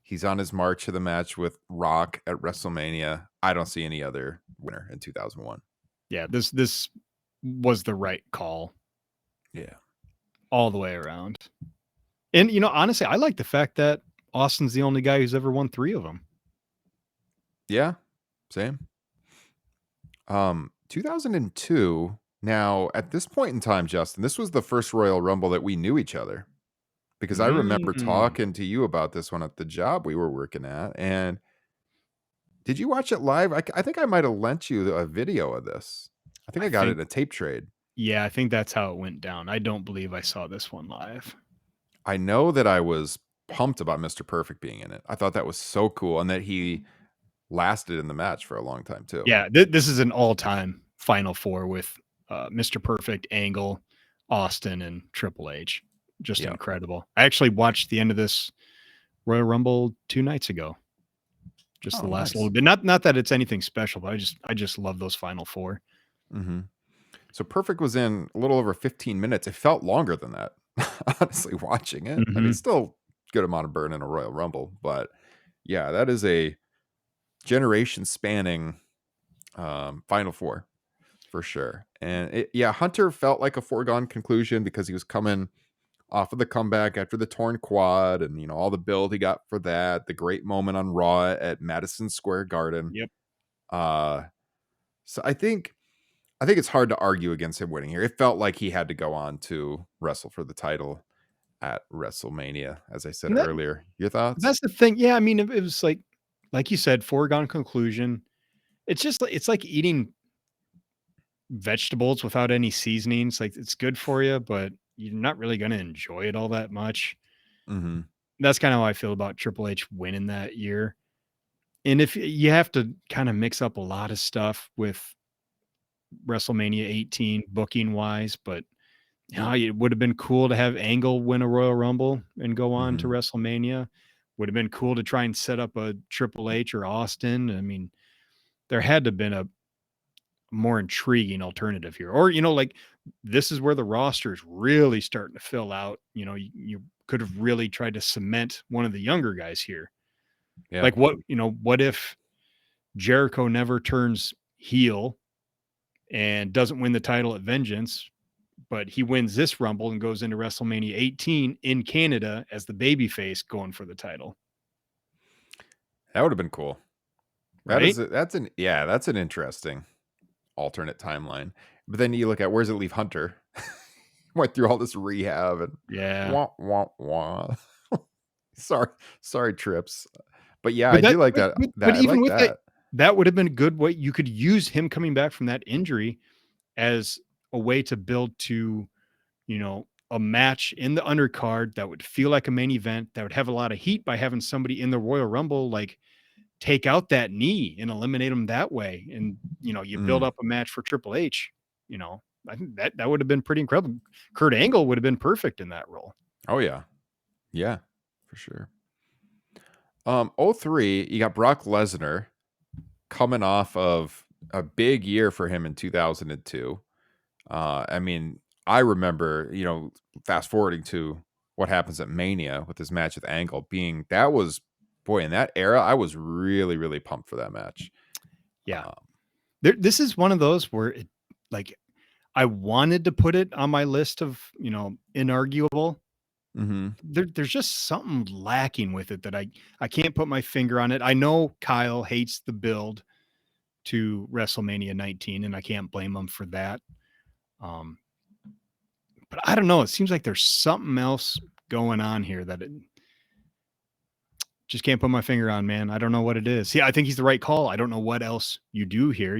He's on his march to the match with Rock at WrestleMania. I don't see any other winner in 2001. Yeah, this was the right call Yeah, all the way around. And, honestly, I like the fact that Austin's the only guy who's ever won 3 of them. yeah, same. 2002. Now, at this point in time, Justin, this was the first Royal Rumble that we knew each other because I remember Mm. talking to you about this one at the job we were working at. And did you watch it live? I think I might have lent you a video of this. I think I I got it think in a tape trade. yeah, I think that's how it went down. I don't believe I saw this one live. I know that I was pumped about Mr. Perfect being in it. I thought that was so cool and that he lasted in the match for a long time too. Yeah, this is an all-time Final 4 with, Mr. Perfect, Angle, Austin, and Triple H. Just Yeah. incredible. I actually watched the end of this Royal Rumble 2 nights ago. Just Oh, the last little nice. bit. Not that it's anything special, but I just love those Final 4. Hmm. So Perfect was in a little over 15 minutes. It felt longer than that, honestly, watching it. I mean, Mhm. still good amount of burn in a Royal Rumble, but yeah, that is a generation spanning Final Four for sure. And yeah, Hunter felt like a foregone conclusion because he was coming off of the comeback after the torn quad and, all the build he got for that, the great moment on Raw at Madison Square Garden. Yep. Uh, So I think it's hard to argue against him winning here. It felt like he had to go on to wrestle for the title at WrestleMania, as I said And earlier. Your thoughts? that's the thing. Yeah, I mean, it was like you said, foregone conclusion. It's just it's like eating vegetables without any seasonings. Like it's good for you, but you're not really going to enjoy it all that much. Mhm. That's kind of how I feel about Triple H winning that year. And if you have to kind of mix up a lot of stuff with WrestleMania 18 booking wise, but it would have been cool to have Angle win a Royal Rumble and go on to Mhm. WrestleMania. Would have been cool to try and set up a Triple H or Austin. I mean, there had to have been a more intriguing alternative here. Or, like this is where the roster is really starting to fill out. You could have really tried to cement one of the younger guys here. Yeah. Like what if Jericho never turns heel and doesn't win the title at Vengeance, but he wins this Rumble and goes into WrestleMania 18 in Canada as the babyface going for the title, That would have been cool. right? That's an interesting alternate timeline. But then you look at, where does it leave Hunter? Went through all this rehab and Yeah. wah wah wah. sorry, sorry, trips. But yeah, I But do like that. but I even like with that, that. that would have been a good way. You could use him coming back from that injury as a way to build to, a match in the undercard that would feel like a main event, that would have a lot of heat by having somebody in the Royal Rumble like take out that knee and eliminate him that way. And, you build Mm. up a match for Triple H, you know, I think that would have been pretty incredible. Kurt Angle would have been perfect in that role. Oh yeah, yeah, for sure. '03, you got Brock Lesnar coming off of a big year for him in 2002. I mean, I remember, fast forwarding to what happens at Mania with his match with Angle, being that was, boy, in that era, I was really, really pumped for that match. Yeah. Uh, This is one of those where like, I wanted to put it on my list of, inarguable. mhm. There's just something lacking with it that I can't put my finger on it. I know Kyle hates the build to WrestleMania 19, and I can't blame him for that. Um, but I don't know. It seems like there's something else going on here that it just can't put my finger on, man. I don't know what it is. Yeah, I think he's the right call. I don't know what else you do here.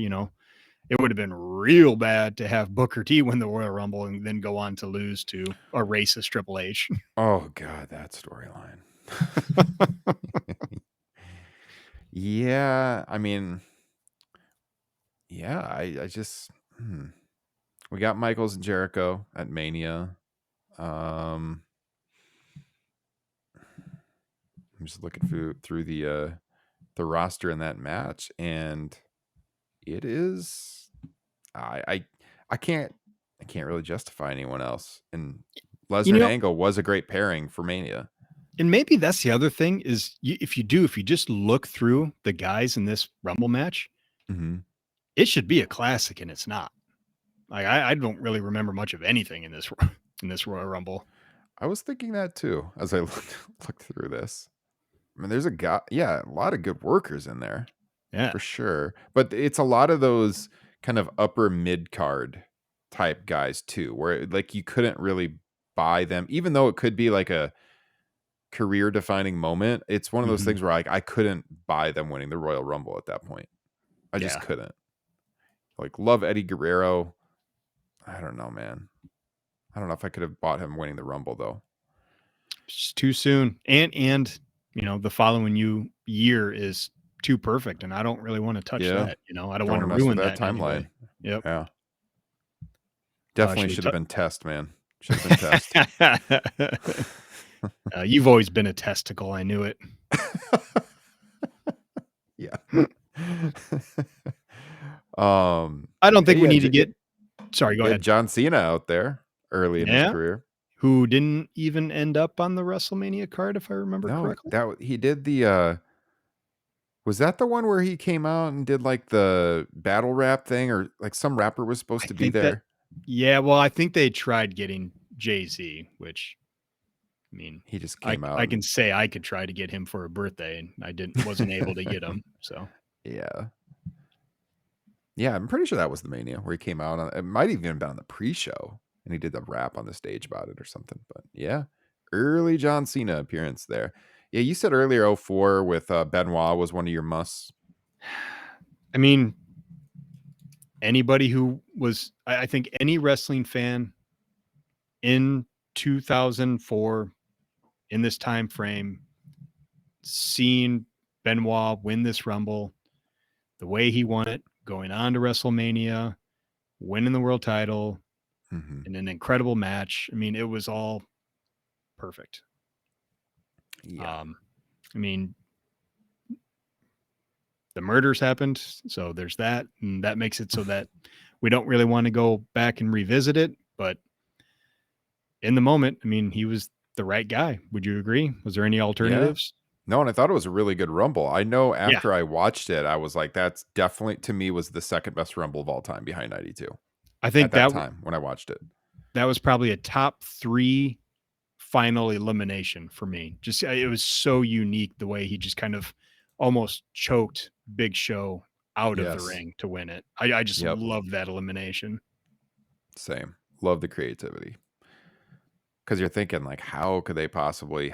It would have been real bad to have Booker T win the Royal Rumble and then go on to lose to a racist Triple H. Oh god, that storyline. Yeah, I mean, yeah, I just we got Michaels and Jericho at Mania. Um, I'm just looking through the roster in that match, and it is I I I can't really justify anyone else. And You Lesnar and know, Angle was a great pairing for Mania. and maybe that's the other thing is if you just look through the guys in this Rumble match, Hmm. it should be a classic, and it's not. Like I don't really remember much of anything in this in this Royal Rumble. I was thinking that too as I looked through this. I mean, there's a lot of good workers in there Yeah. for sure, but it's a lot of those kind of upper mid card type guys too, where like you couldn't really buy them, even though it could be like a career defining moment. It's one of those Mhm. things where I couldn't buy them winning the Royal Rumble at that point. I just Yeah. couldn't. Like, love Eddie Guerrero. I don't know, man. I don't know if I could have bought him winning the Rumble though. It's too soon. And the following year is too perfect, and I don't really want to touch Yeah. that. I don't Don't want want to to mess with ruin that that in any way. timeline. Yep. Yeah. Definitely Should should we have been Test, man. Should have been Test. You've always been a testicle. I knew it. Yeah. um, I don't think we yeah, need to get. Sorry, go you had ahead. John Cena out there early in his Yeah. career. Who didn't even end up on the WrestleMania card, if I remember No, correctly. he did the was that the one where he came out and did like the battle rap thing, or like some rapper was I supposed to be think that. there? Yeah, well, I think they tried getting Jay-Z, which I mean, He just I came out I and can say I could try to get him for a birthday, and I wasn't able to get him. So yeah. Yeah, I'm pretty sure that was the Mania where he came out on it might even have been on the pre-show, and he did the rap on the stage about it or something, but yeah, early John Cena appearance there. Yeah, you said earlier '04 with, Benoit was one of your musts. I mean, anybody who was, I think any wrestling fan in 2004 in this time frame, seeing Benoit win this Rumble, the way he won it, going on to WrestleMania, winning the world title Mhm. in an incredible match. I mean, it was all perfect. Yeah. Um, I mean, the murders happened, so there's that, and that makes it so that we don't really want to go back and revisit it. But in the moment, I mean, he was the right guy. Would you agree? Was there any Yeah. alternatives? No, and I thought it was a really good Rumble. I know Yeah, after I watched it, I was like, "That's definitely to me was the second best Rumble of all time behind '92." I At think that time when I watched it. that was probably a top 3 final elimination for me. Just it was so unique the way he just kind of almost choked Big Show out of the Yes. ring to win it. I just Yep. love that elimination. Same. Love the creativity. 'Cause you're thinking like, how could he possibly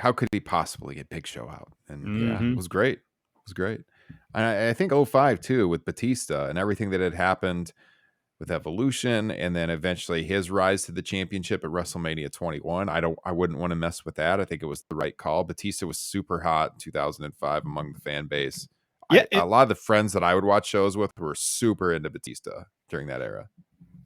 get Big Show out? And yeah, it Mhm. was great. It was great. And I think '05 too with Batista and everything that had happened with Evolution and then eventually his rise to the championship at WrestleMania 21. I wouldn't want to mess with that. I think it was the right call. Batista was super hot in 2005 among the fan base. Yeah, A lot of the friends that I would watch shows with were super into Batista during that era.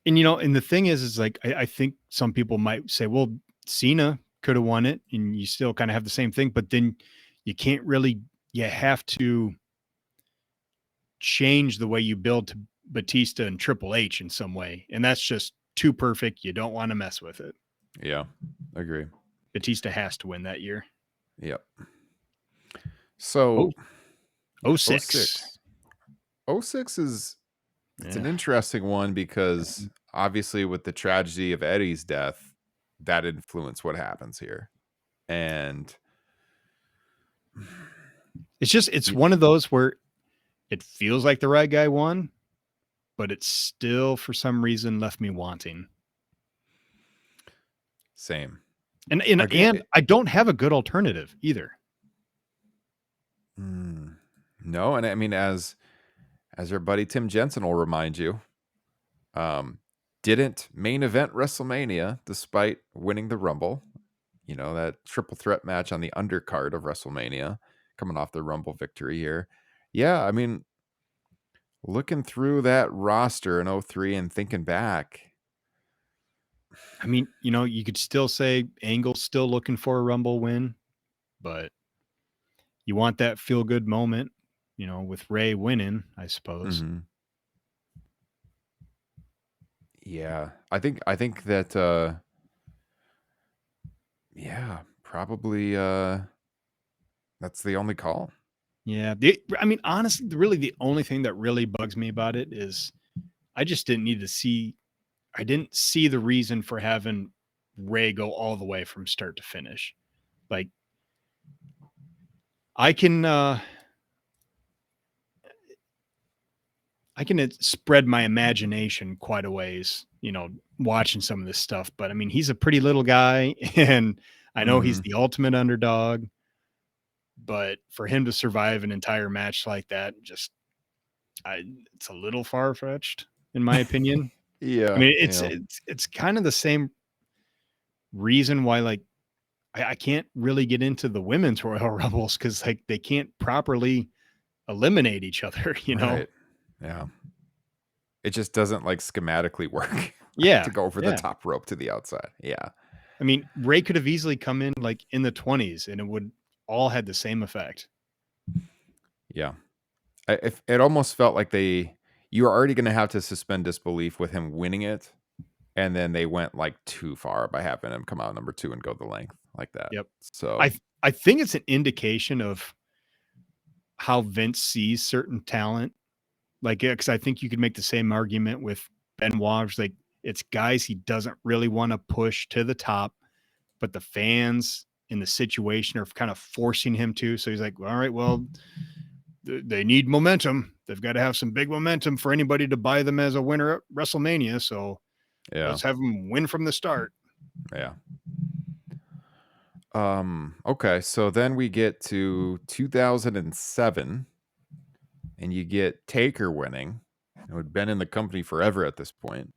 and, and the thing is like, I think some people might say, well, Cena could have won it, and you still kind of have the same thing, but then you can't really, you have to change the way you build to Batista and Triple H in some way. And that's just too perfect. You don't want to mess with it. Yeah. Agree. Batista has to win that year. Yep. Oh, So oh oh six. six, oh six is it's an Yeah. interesting one because obviously with the tragedy of Eddie's death, that influenced what happens here. And It's y- one of those where it feels like the right guy won, but it's still for some reason left me wanting. same. And Again, I don't have a good alternative either. no, and I mean as our buddy Tim Jensen will remind you, um, didn't main event WrestleMania despite winning the Rumble. You know, that triple threat match on the undercard of WrestleMania, coming off the Rumble victory here. Yeah, I mean, looking through that roster in '03 and thinking back, I mean, you could still say Angle's still looking for a Rumble win, but you want that feel good moment, with Ray winning, I suppose. mhm, yeah, I think that yeah, probably that's the only call. Yeah. I mean, honestly, really the only thing that really bugs me about it is I just didn't need to see, I didn't see the reason for having Ray go all the way from start to finish. Like, I can, uh, I can spread my imagination quite a ways, watching some of this stuff. But I mean, he's a pretty little guy, and I know he's Mhm. the ultimate underdog. But for him to survive an entire match like that, it's a little far fetched, in my opinion. I Yeah, mean, yeah, it's kind of the same reason why, like, I can't really get into the women's Royal Rumbles because like they can't properly eliminate each other. right. Yeah. It just doesn't like schematically work to Yeah, go over the yeah. top rope to the outside. Yeah. I mean, Ray could have easily come in like in the 20s and it would all had the same effect. Yeah. If it almost felt like you were already gonna have to suspend disbelief with him winning it, and then they went, like, too far by having him come out number 2 and go the length like that. Yep. So I think it's an indication of how Vince sees certain talent. Like, because I think you could make the same argument with Benoit. Like, it's guys he doesn't really want to push to the top, but the fans in the situation are kind of forcing him to. So he's like, all right, well, they need momentum. They've got to have some big momentum for anybody to buy them as a winner at WrestleMania. So Yeah. let's have them win from the start. Yeah. Okay, so then we get to 2007 and you get Taker winning, who had been in the company forever at this point.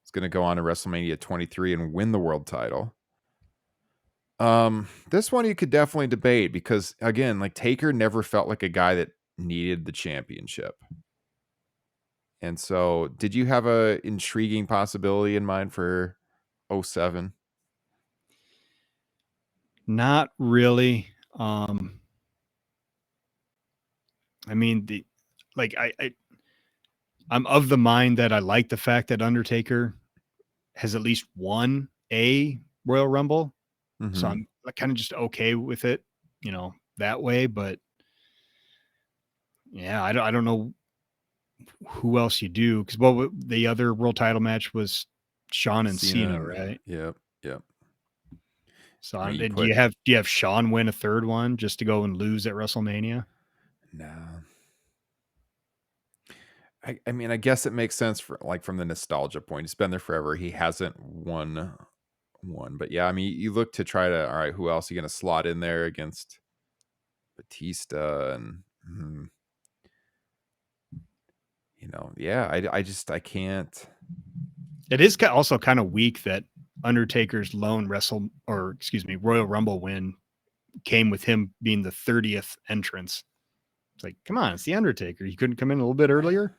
He's going to go on to WrestleMania 23 and win the world title. This one you could definitely debate because again, like Taker never felt like a guy that needed the championship. And so, did you have a intriguing possibility in mind for '07? Not really. I mean, the like I'm of the mind that I like the fact that Undertaker has at least won a Royal Rumble. So Mhm. I'm kind of just okay with it, that way. But yeah, I don't know who else you do because the other world title match was Shawn and Cena Cena, and right? yep, yep. So I mean, you do put you have Shawn win a third one just to go and lose at WrestleMania? no. I mean, I guess it makes sense for like from the nostalgia point. He's been there forever. He hasn't won one, but yeah, I mean, you look to try to all right, who else are you going to slot in there against Batista and yeah, I can't. It is also kind of weak that Undertaker's Royal Rumble win came with him being the 30th entrance. It's like, come on, it's the Undertaker. You couldn't come in a little bit earlier?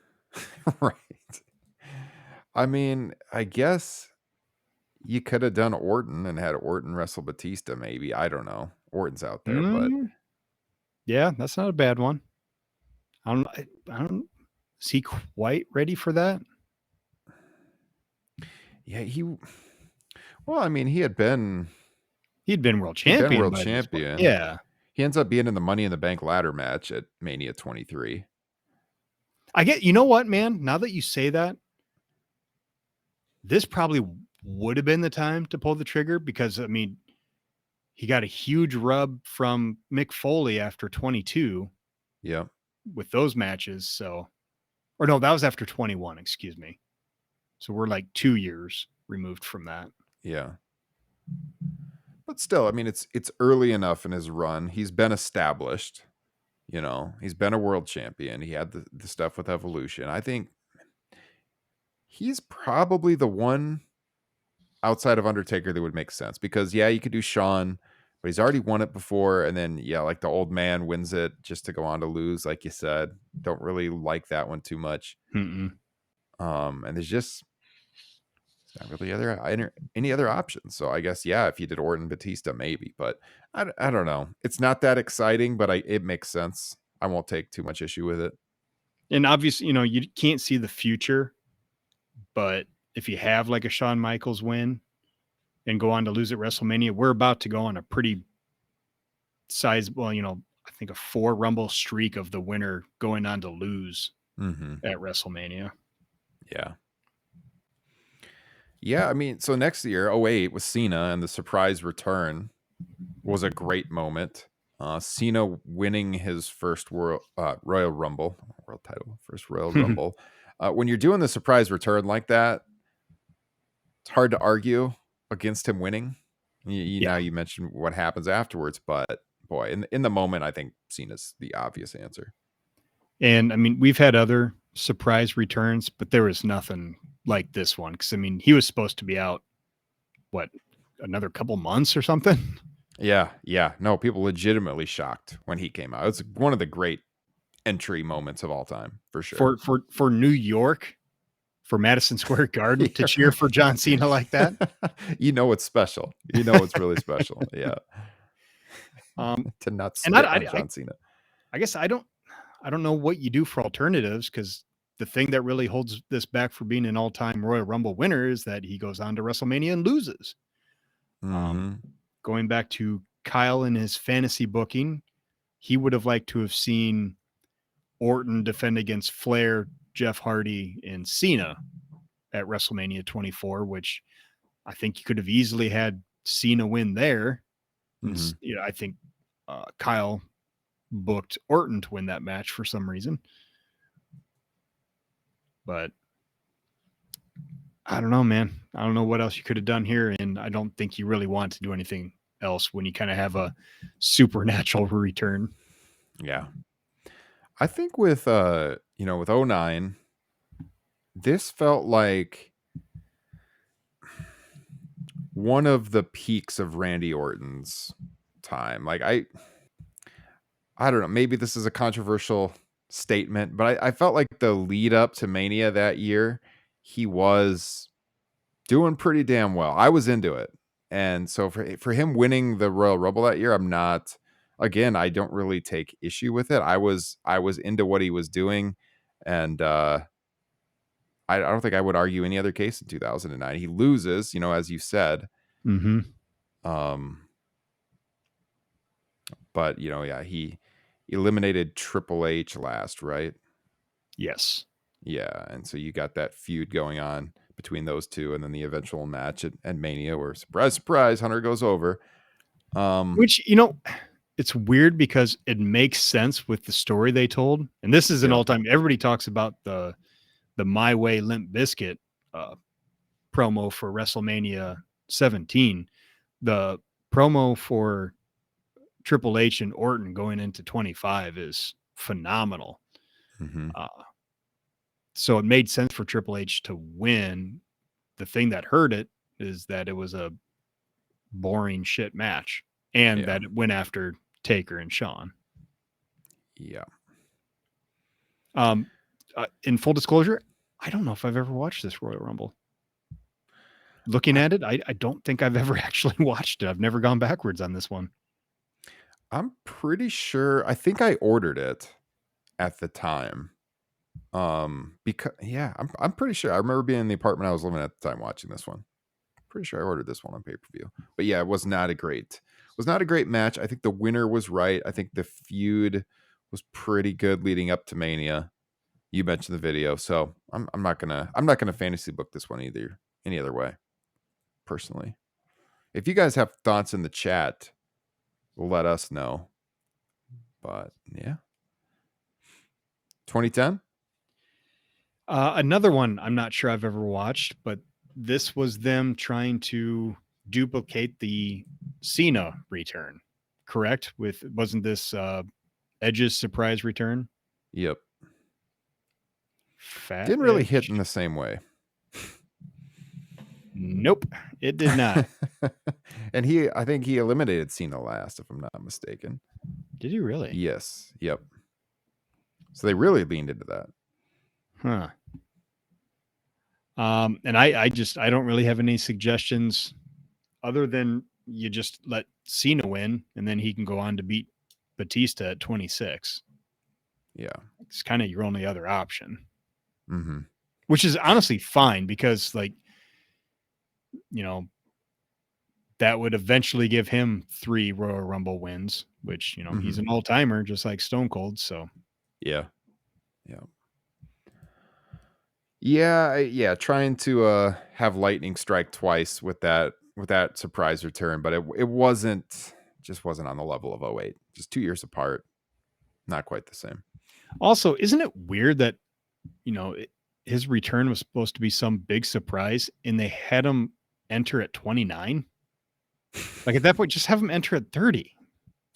Right. I mean, I guess you could have done Orton and had Orton wrestle Batista, maybe. I don't know. Orton's out there, but Mm, yeah, that's not a bad one. I don't is he quite ready for that? yeah, well, I mean, He'd been world he'd been champion world by this point. champion. Yeah. He ends up being in the Money in the Bank ladder match at Mania 23. You know what, man? Now that you say that, this probably would have been the time to pull the trigger because I mean, he got a huge rub from Mick Foley after 22 Yep. with those matches. So, or no, that was after 21, excuse me. So we're like 2 years removed from that. Yeah. But still, I mean, it's early enough in his run. He's been established. He's been a world champion. He had the stuff with Evolution. I think he's probably the one outside of Undertaker that would make sense because yeah, you could do Shawn, but he's already won it before, and then yeah, like the old man wins it just to go on to lose, like you said. Don't really like that one too much. Mm-mm. And there's just not really any other options. So I guess yeah, if you did Orton Batista, maybe, but I don't know. It's not that exciting, but it makes sense. I won't take too much issue with it. And obviously, you can't see the future, but if you have like a Shawn Michaels win and go on to lose at WrestleMania, we're about to go on a pretty sizable, I think a 4 Rumble streak of the winner going on to lose Hmm. at WrestleMania. Yeah. Yeah, I mean, so next year, '08 with Cena and the surprise return was a great moment. Cena winning his first Royal Rumble, world title, first Royal Rumble. When you're doing the surprise return like that, it's hard to argue against him winning. Yeah. Now you mentioned what happens afterwards, but boy, in the moment, I think Cena's the obvious answer. And I mean, we've had other surprise returns, but there was nothing like this one. Cause I mean, he was supposed to be out, what, another couple months or something? Yeah, yeah. No, people legitimately shocked when he came out. It's one of the great entry moments of all time, for sure. For New York, for Madison Square Garden to cheer Yeah. for John Cena like that. It's special. It's really special. Yeah. Um, To not and spit on John Cena. I guess I don't know what you do for alternatives because the thing that really holds this back for being an all-time Royal Rumble winner is that he goes on to WrestleMania and loses. Um, Hmm. Going back to Kyle and his fantasy booking, he would have liked to have seen Orton defend against Flair, Jeff Hardy, and Cena at WrestleMania 24, which I think you could have easily had Cena win there. And Hmm. I think Kyle booked Orton to win that match for some reason. But I don't know, man. I don't know what else you could have done here, and I don't think you really want to do anything else when you kind of have a supernatural return. Yeah. I think with with '09, this felt like one of the peaks of Randy Orton's time. Like I don't know, maybe this is a controversial statement, but I felt like the lead up to Mania that year, he was doing pretty damn well. I was into it. And so for him winning the Royal Rumble that year, I'm not, again, I don't really take issue with it. I was into what he was doing, and I don't think I would argue any other case in 2009. He loses, as you said. Mm-hmm. Um but yeah, he eliminated Triple H last, right? Yes. Yeah, and so you got that feud going on between those two, and then the eventual match at Mania where surprise, surprise, Hunter goes over. Which, it's weird because it makes sense with the story they told. And this is an Yeah. all-time, everybody talks about the My Way Limp Bizkit uh, promo for WrestleMania 17. The promo for Triple H and Orton going into 25 is phenomenal. Mm-hmm. Uh, so it made sense for Triple H to win. The thing that hurt it is that it was a boring shit match and Yeah. that it went after Taker and Shawn. Yeah. In full disclosure, I don't know if I've ever watched this Royal Rumble. Looking I, at it, I don't think I've ever actually watched it. I've never gone backwards on this one. I'm pretty sure. I think I ordered it at the time. Because yeah, I'm pretty sure. I remember being in the apartment I was living at the time watching this one. Pretty sure I ordered this one on pay-per-view. But yeah, it was not a great match. I think the winner was right. I think the feud was pretty good leading up to Mania. You mentioned the video, so I'm not gonna fantasy book this one either any other way, personally. If you guys have thoughts in the chat, let us know. But yeah. 2010? Another one I'm not sure I've ever watched, but this was them trying to duplicate the Cena return, correct? Wasn't this Edge's surprise return? Yep. Fat Didn't really hit in Edge? the same way. Nope, it did not. And I think he eliminated Cena last, if I'm not mistaken. Did you really? Yes. Yep. So they really leaned into that. Huh. And I don't really have any suggestions other than you just let Cena win and then he can go on to beat Batista at 26. Yeah. It's kind of your only other option, Mm-hmm. which is honestly fine because, like, you know, that would eventually give him 3 Royal Rumble wins, which, Mm-hmm. he's an all timer just like Stone Cold. So, Yeah. Yeah. Yeah. Trying to have lightning strike twice with that surprise return, but it wasn't on the level of '08. Just 2 years apart. Not quite the same. also, isn't it weird that, you know, it, his return was supposed to be some big surprise and they had him enter at 29? Like at that point, just have him enter at 30.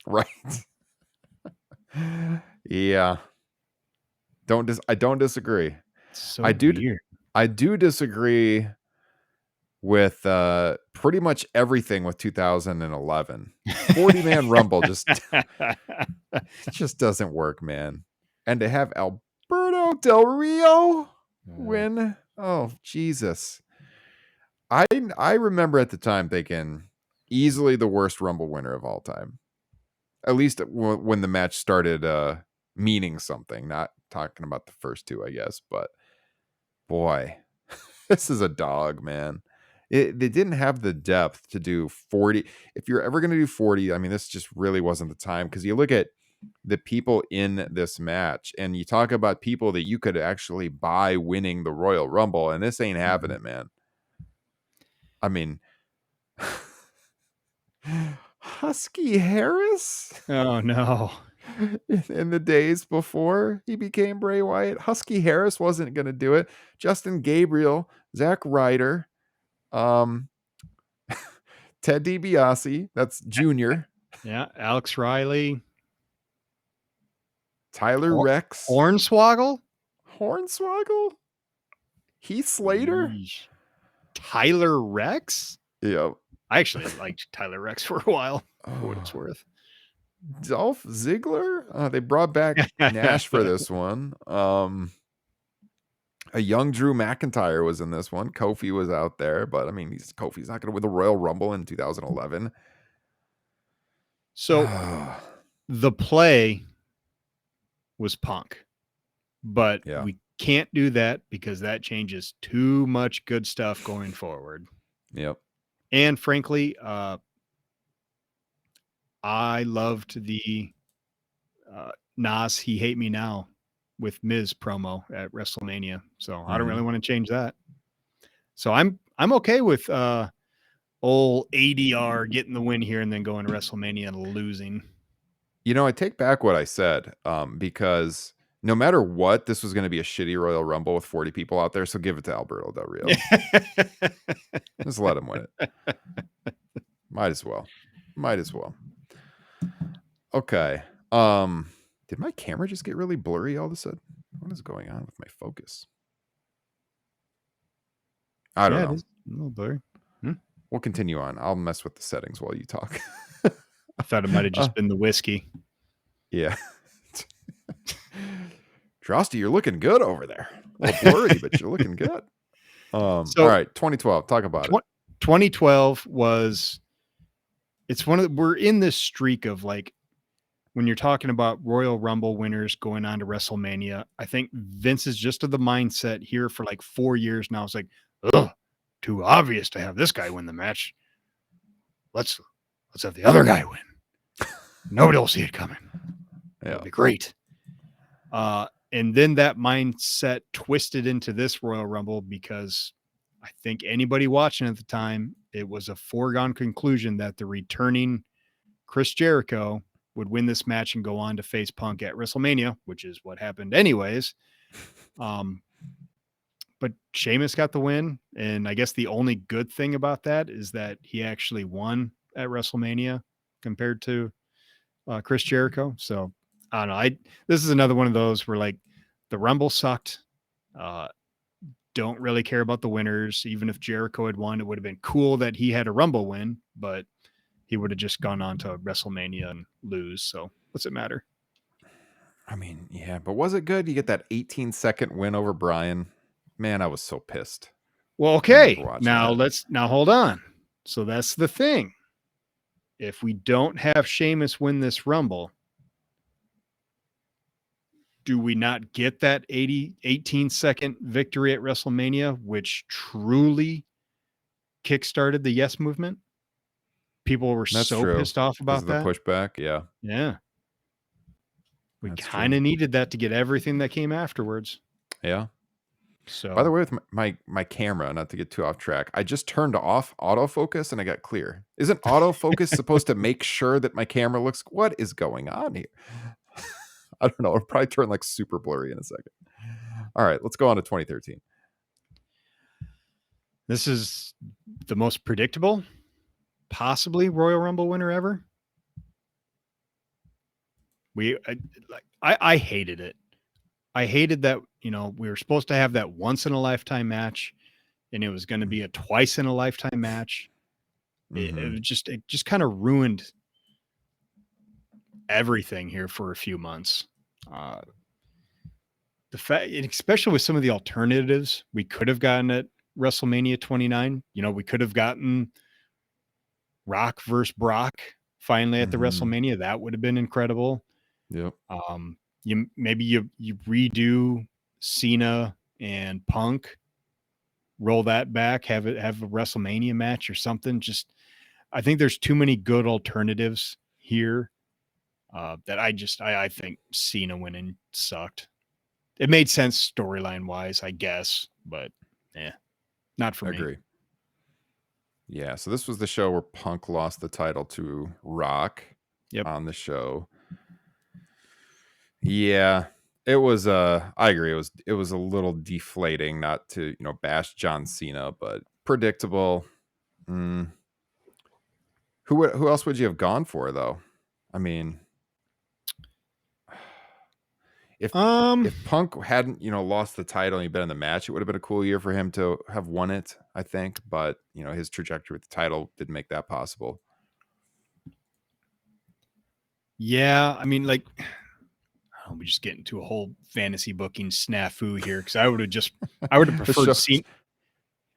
Right. Yeah. I don't disagree. It's so I do weird. I do disagree with pretty much everything with 2011. 40-man Rumble just it just doesn't work, man. And to have Alberto Del Rio win, oh Jesus. I remember at the time thinking easily the worst Rumble winner of all time. At least when the match started meaning something, not talking about the first two, I guess, but boy, this is a dog, man. They didn't have the depth to do 40. If you're ever going to do 40, I mean, this just really wasn't the time, because you look at the people in this match and you talk about people that you could actually buy winning the Royal Rumble, and this ain't having Mhm. it, man. I mean, Husky Harris? Oh no. in the days before he became Bray Wyatt. Husky Harris wasn't going to do it. Justin Gabriel, Zack Ryder, um, Ted DiBiase, that's Junior, Yeah, Alex Riley, Tyler Hor Rex, Hornswoggle? Hornswoggle, Heath Slater. Yeesh. Tyler Rex? Yeah. I actually liked Tyler Rex for a while, for what it's Oh, worth. Dolph Ziggler. They brought back Nash for this one. A young Drew McIntyre was in this one. Kofi was out there, but I mean, Kofi's not going to win the Royal Rumble in 2011. So, the play was Punk, but Yeah. we can't do that because that changes too much good stuff going forward. Yep. And frankly, I loved the Nas "He Hate Me Now" with Miz promo at WrestleMania, so I don't really want to change that. So I'm okay with old ADR getting the win here and then going to WrestleMania and losing. You know, I take back what I said, because no matter what, this was going to be a shitty Royal Rumble with 40 people out there. So give it to Alberto Del Rio. Just let him win it. Might as well. Might as well. Okay. Did my camera just get really blurry all of a sudden? What is going on with my focus? I don't Yeah, it know. is a little blurry. We'll continue on. I'll mess with the settings while you talk. I thought it might have just been the whiskey. Yeah. Drosty, you're looking good over there. A little blurry, but you're looking good. All right, 2012. Talk about it. 2012 was, it's one of the, we're in this streak of like, when you're talking about Royal Rumble winners going on to WrestleMania, I think Vince is just of the mindset here for like 4 years now. It's like, ugh, too obvious to have this guy win the match. Let's have the other guy win. Nobody will see it coming. That'd be great. And then that mindset twisted into this Royal Rumble because I think anybody watching at the time, it was a foregone conclusion that the returning Chris Jericho would win this match and go on to face Punk at WrestleMania, which is what happened anyways. But Sheamus got the win. And I guess the only good thing about that is that he actually won at WrestleMania compared to Chris Jericho. So I don't know. This is another one of those where like the Rumble sucked. Don't really care about the winners. Even if Jericho had won, it would have been cool that he had a Rumble win, but he would have just gone on to WrestleMania and lose. So what's it matter? I mean, yeah, but was it good? You get that 18-second win over Bryan. Man, I was so pissed. Well, okay. Now hold on. So that's the thing. If we don't have Sheamus win this Rumble, do we not get that 18-second victory at WrestleMania, which truly kickstarted the Yes movement? People were pissed off about that. The pushback, yeah. Yeah. We kind of needed that to get everything that came afterwards. Yeah. So, by the way, with my camera, not to get too off track, I just turned off autofocus and I got clear. Isn't autofocus supposed to make sure that my camera looks? What is going on here? I don't know. It'll probably turn like super blurry in a second. All right, let's go on to 2013. This is the most predictable, possibly Royal Rumble winner ever. I hated it. I hated that, we were supposed to have that once in a lifetime match and it was going to be a twice in a lifetime match. It just kind of ruined everything here for a few months. The fact, especially with some of the alternatives we could have gotten at WrestleMania 29, we could have gotten Rock versus Brock finally at the WrestleMania. That would have been incredible. Yep. You redo Cena and Punk, roll that back, have a WrestleMania match or something. Just, I think there's too many good alternatives here that I think Cena winning sucked. It made sense storyline wise, I guess, but not for me. Agree. Yeah, so this was the show where Punk lost the title to Rock on the show. Yeah. It was I agree. It was a little deflating, not to, bash John Cena, but predictable. Mm. Who else would you have gone for though? I mean, if Um, if Punk hadn't, lost the title and he'd been in the match, it would have been a cool year for him to have won it, I think. But, his trajectory with the title didn't make that possible. yeah, I mean, like, I don't know, we just get into a whole fantasy booking snafu here because I would have The preferred shows. Cena.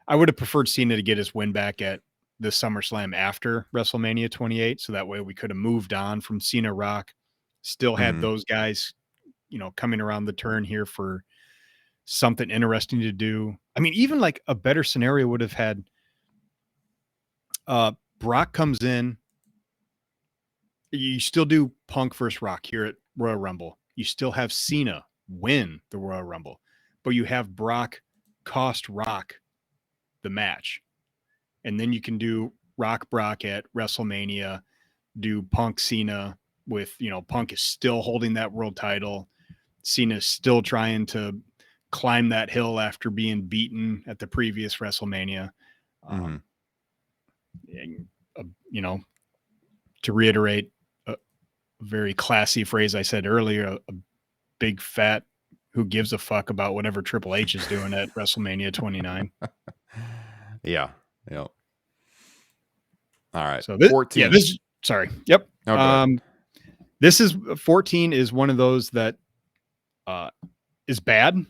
I would have preferred Cena to get his win back at the SummerSlam after WrestleMania 28, so that way we could have moved on from Cena Rock. Still had Mhm, those guys, coming around the turn here for something interesting to do. I mean, even like a better scenario would have had Brock comes in. You still do Punk versus Rock here at Royal Rumble. You still have Cena win the Royal Rumble, but you have Brock cost Rock the match. And then you can do Rock Brock at WrestleMania, do Punk Cena with, Punk is still holding that world title. Cena's still trying to climb that hill after being beaten at the previous WrestleMania. mhm. Um, and, uh, you know, to reiterate a very classy phrase I said earlier, a big fat who gives a fuck about whatever Triple H is doing at WrestleMania 29. Yeah, yep. Alright, So yeah, 14. sorry. Yep. Oh, go ahead. This is 14 is one of those that uh, is bad,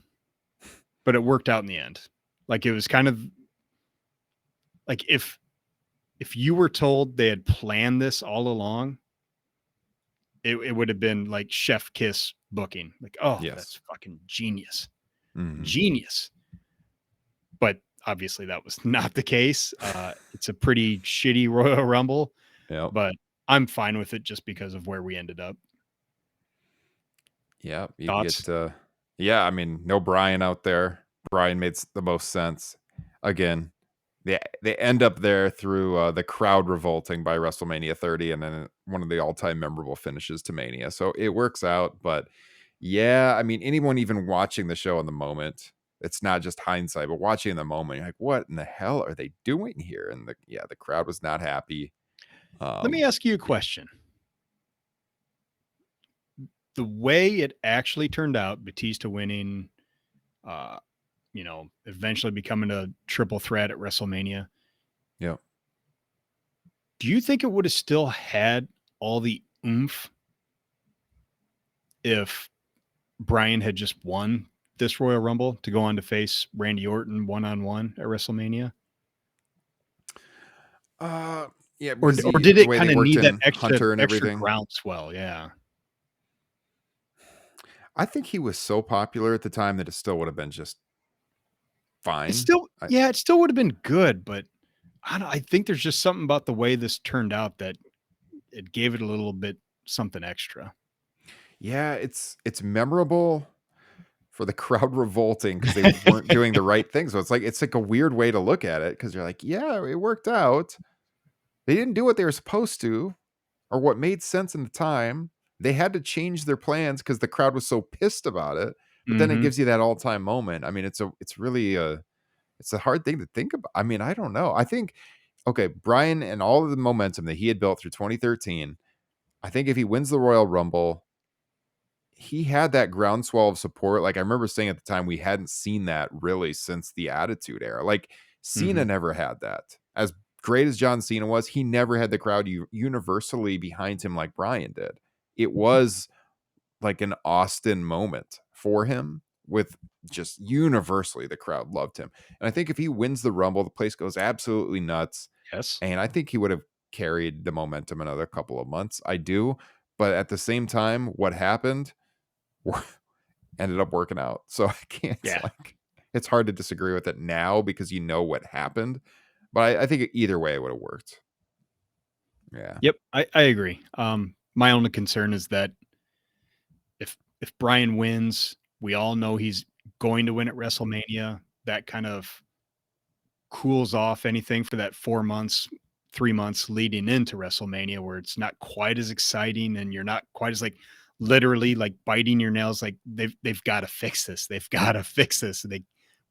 but it worked out in the end. Like it was kind of like if you were told they had planned this all along, it would have been like chef kiss booking. Like, oh, Yes. that's fucking genius. Mhm. Genius. But obviously that was not the case. It's a pretty shitty Royal Rumble, Yep. but I'm fine with it just because of where we ended up. Yeah, you Thoughts? get yeah, I mean, no Brian out there. Brian made the most sense. Again, they end up there through the crowd revolting by WrestleMania 30, and then one of the all-time memorable finishes to Mania. So it works out, but yeah, I mean, anyone even watching the show in the moment, it's not just hindsight, but watching in the moment, you're like, what in the hell are they doing here? And the crowd was not happy. Let me Um, ask you a question. The way it actually turned out, Batista winning, uh, eventually becoming a triple threat at WrestleMania. yeah. Do you think it would have still had all the oomph if Brian had just won this Royal Rumble to go on to face Randy Orton one on one at WrestleMania? Uh, yeah, Or because did the it way kind they of worked need that in extra Hunter and extra everything. groundswell? Yeah. I think he was so popular at the time that it still would have been just It's fine. still yeah, it still would have been good, but I think there's just something about the way this turned out that it gave it a little bit something extra. Yeah, it's memorable for the crowd revolting because they weren't doing the right thing. So it's like a weird way to look at it because you're like, yeah, it worked out. They didn't do what they were supposed to or what made sense in the time. They had to change their plans because the crowd was so pissed about it. But then it Mhm. gives you that all-time moment. I mean, it's really it's a hard thing to think about. I mean, I don't know. I think okay, Brian and all of the momentum that he had built through 2013, I think if he wins the Royal Rumble, he had that groundswell of support. Like I remember saying at the time, we hadn't seen that really since the Attitude Era. Like Cena Mhm. never had that. As great as John Cena was, he never had the crowd universally behind him like Brian did. It was like an Austin moment for him with just universally the crowd loved him. And I think if he wins the Rumble, the place goes absolutely nuts. Yes. And I think he would have carried the momentum another couple of months. I do. But at the same time, what happened ended up working out. So I can't Yeah. like it's hard to disagree with it now because you know what happened. But I think either way it would have worked. Yeah. Yep, I agree. My only concern is that if Brian wins, we all know he's going to win at WrestleMania. That kind of cools off anything for that 4 months, 3 months leading into WrestleMania where it's not quite as exciting and you're not quite as like literally like biting your nails, like they've got to fix this. They've got to fix this.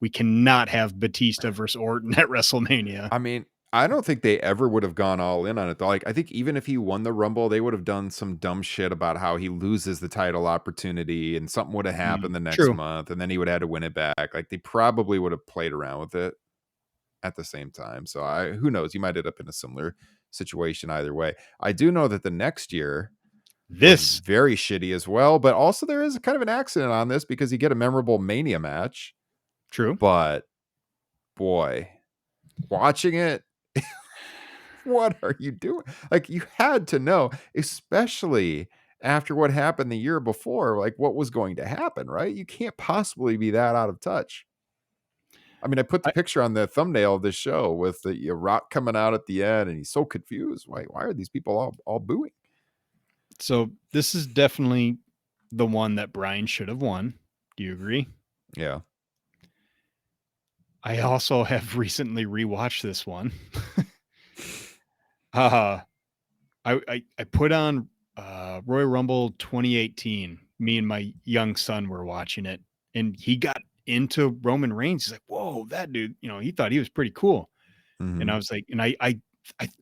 We cannot have Batista versus Orton at WrestleMania. I mean, I don't think they ever would have gone all in on it though. Like, I think even if he won the Rumble, they would have done some dumb shit about how he loses the title opportunity and something would have happened the next True. month and then he would have had to win it back. Like, they probably would have played around with it at the same time. So who knows? You might end up in a similar situation either way. I do know that the next year was This very shitty as well, but also there is kind of an accident on this because you get a memorable Mania match. true. But boy, watching it, what are you doing? Like, you had to know, especially after what happened the year before, like what was going to happen, right? You can't possibly be that out of touch. I mean, I put the I, picture on the thumbnail of this show with the rock coming out at the end, and he's so confused. Why are these people all booing? so this is definitely the one that Brian should have won. Do you agree? Yeah. I also have recently rewatched this one. uh I put on Royal Rumble 2018. Me and my young son were watching it, and he got into Roman Reigns. He's like, "Whoa, that dude!" He thought he was pretty cool. And I Hmm. was like, and I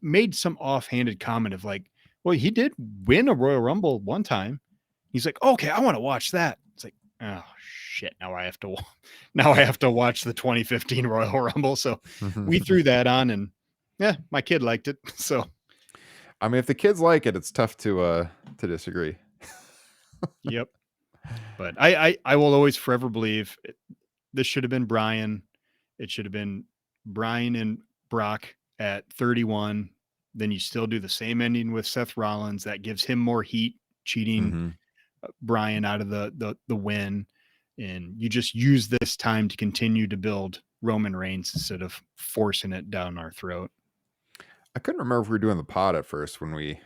made some offhanded comment of like, "Well, he did win a Royal Rumble one time." He's like, "Okay, I want to watch that." It's like, oh shit! Now I have to watch the 2015 Royal Rumble. So we threw that on, and yeah, my kid liked it. So I mean, if the kids like it, it's tough to disagree. yep. But I will always forever believe this should have been Brian. It should have been Brian and Brock at 31. Then you still do the same ending with Seth Rollins. That gives him more heat, cheating Hmm. Brian out of the win. And you just use this time to continue to build Roman Reigns instead of forcing it down our throat. I couldn't remember if we were doing the pod at first when we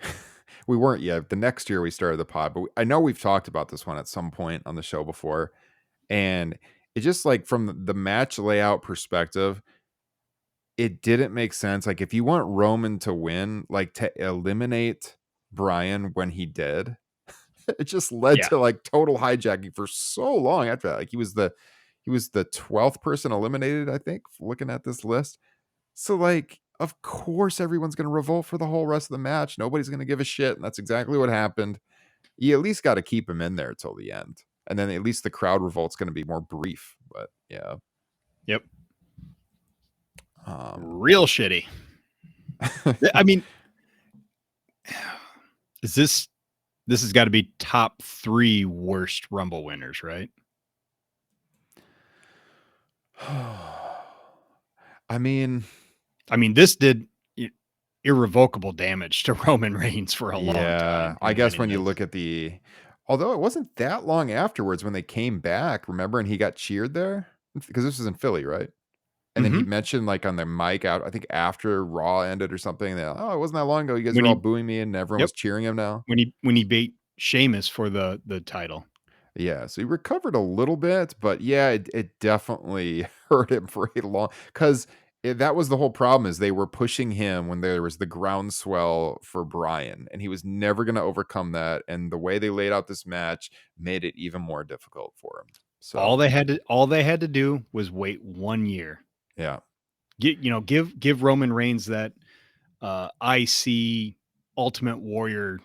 we weren't yet. The next year we started the pod, but I know we've talked about this one at some point on the show before, and it just like from the match layout perspective, it didn't make sense. Like, if you want Roman to win, like to eliminate Brian when he did, it just led Yeah. to like total hijacking for so long after that. Like, he was the 12th person eliminated, I think, looking at this list. So, like, of course, everyone's going to revolt for the whole rest of the match. Nobody's going to give a shit. And that's exactly what happened. You at least got to keep him in there till the end. And then at least the crowd revolt's going to be more brief. But yeah. Yep. Um, Real shitty. I mean, is this has got to be top 3 worst Rumble winners, right? I mean, This did irrevocable damage to Roman Reigns for a long yeah, time I in guess winning when you this. look at although it wasn't that long afterwards when they came back, remember, and he got cheered there because this was in Philly, right? And then he Mhm. mentioned, like, on the mic out, I think after Raw ended or something, that, "Oh, it wasn't that long ago. You guys When are all he booing me and everyone Yep, was cheering him now." when he beat Sheamus for the title. Yeah, so he recovered a little bit, but yeah, it definitely hurt him for a long 'cause that was the whole problem is they were pushing him when there was the groundswell for Bryan, and he was never gonna overcome that, and the way they laid out this match made it even more difficult for him. So, All they had to do was wait 1 year. yeah. Give Roman Reigns that IC Ultimate Warrior,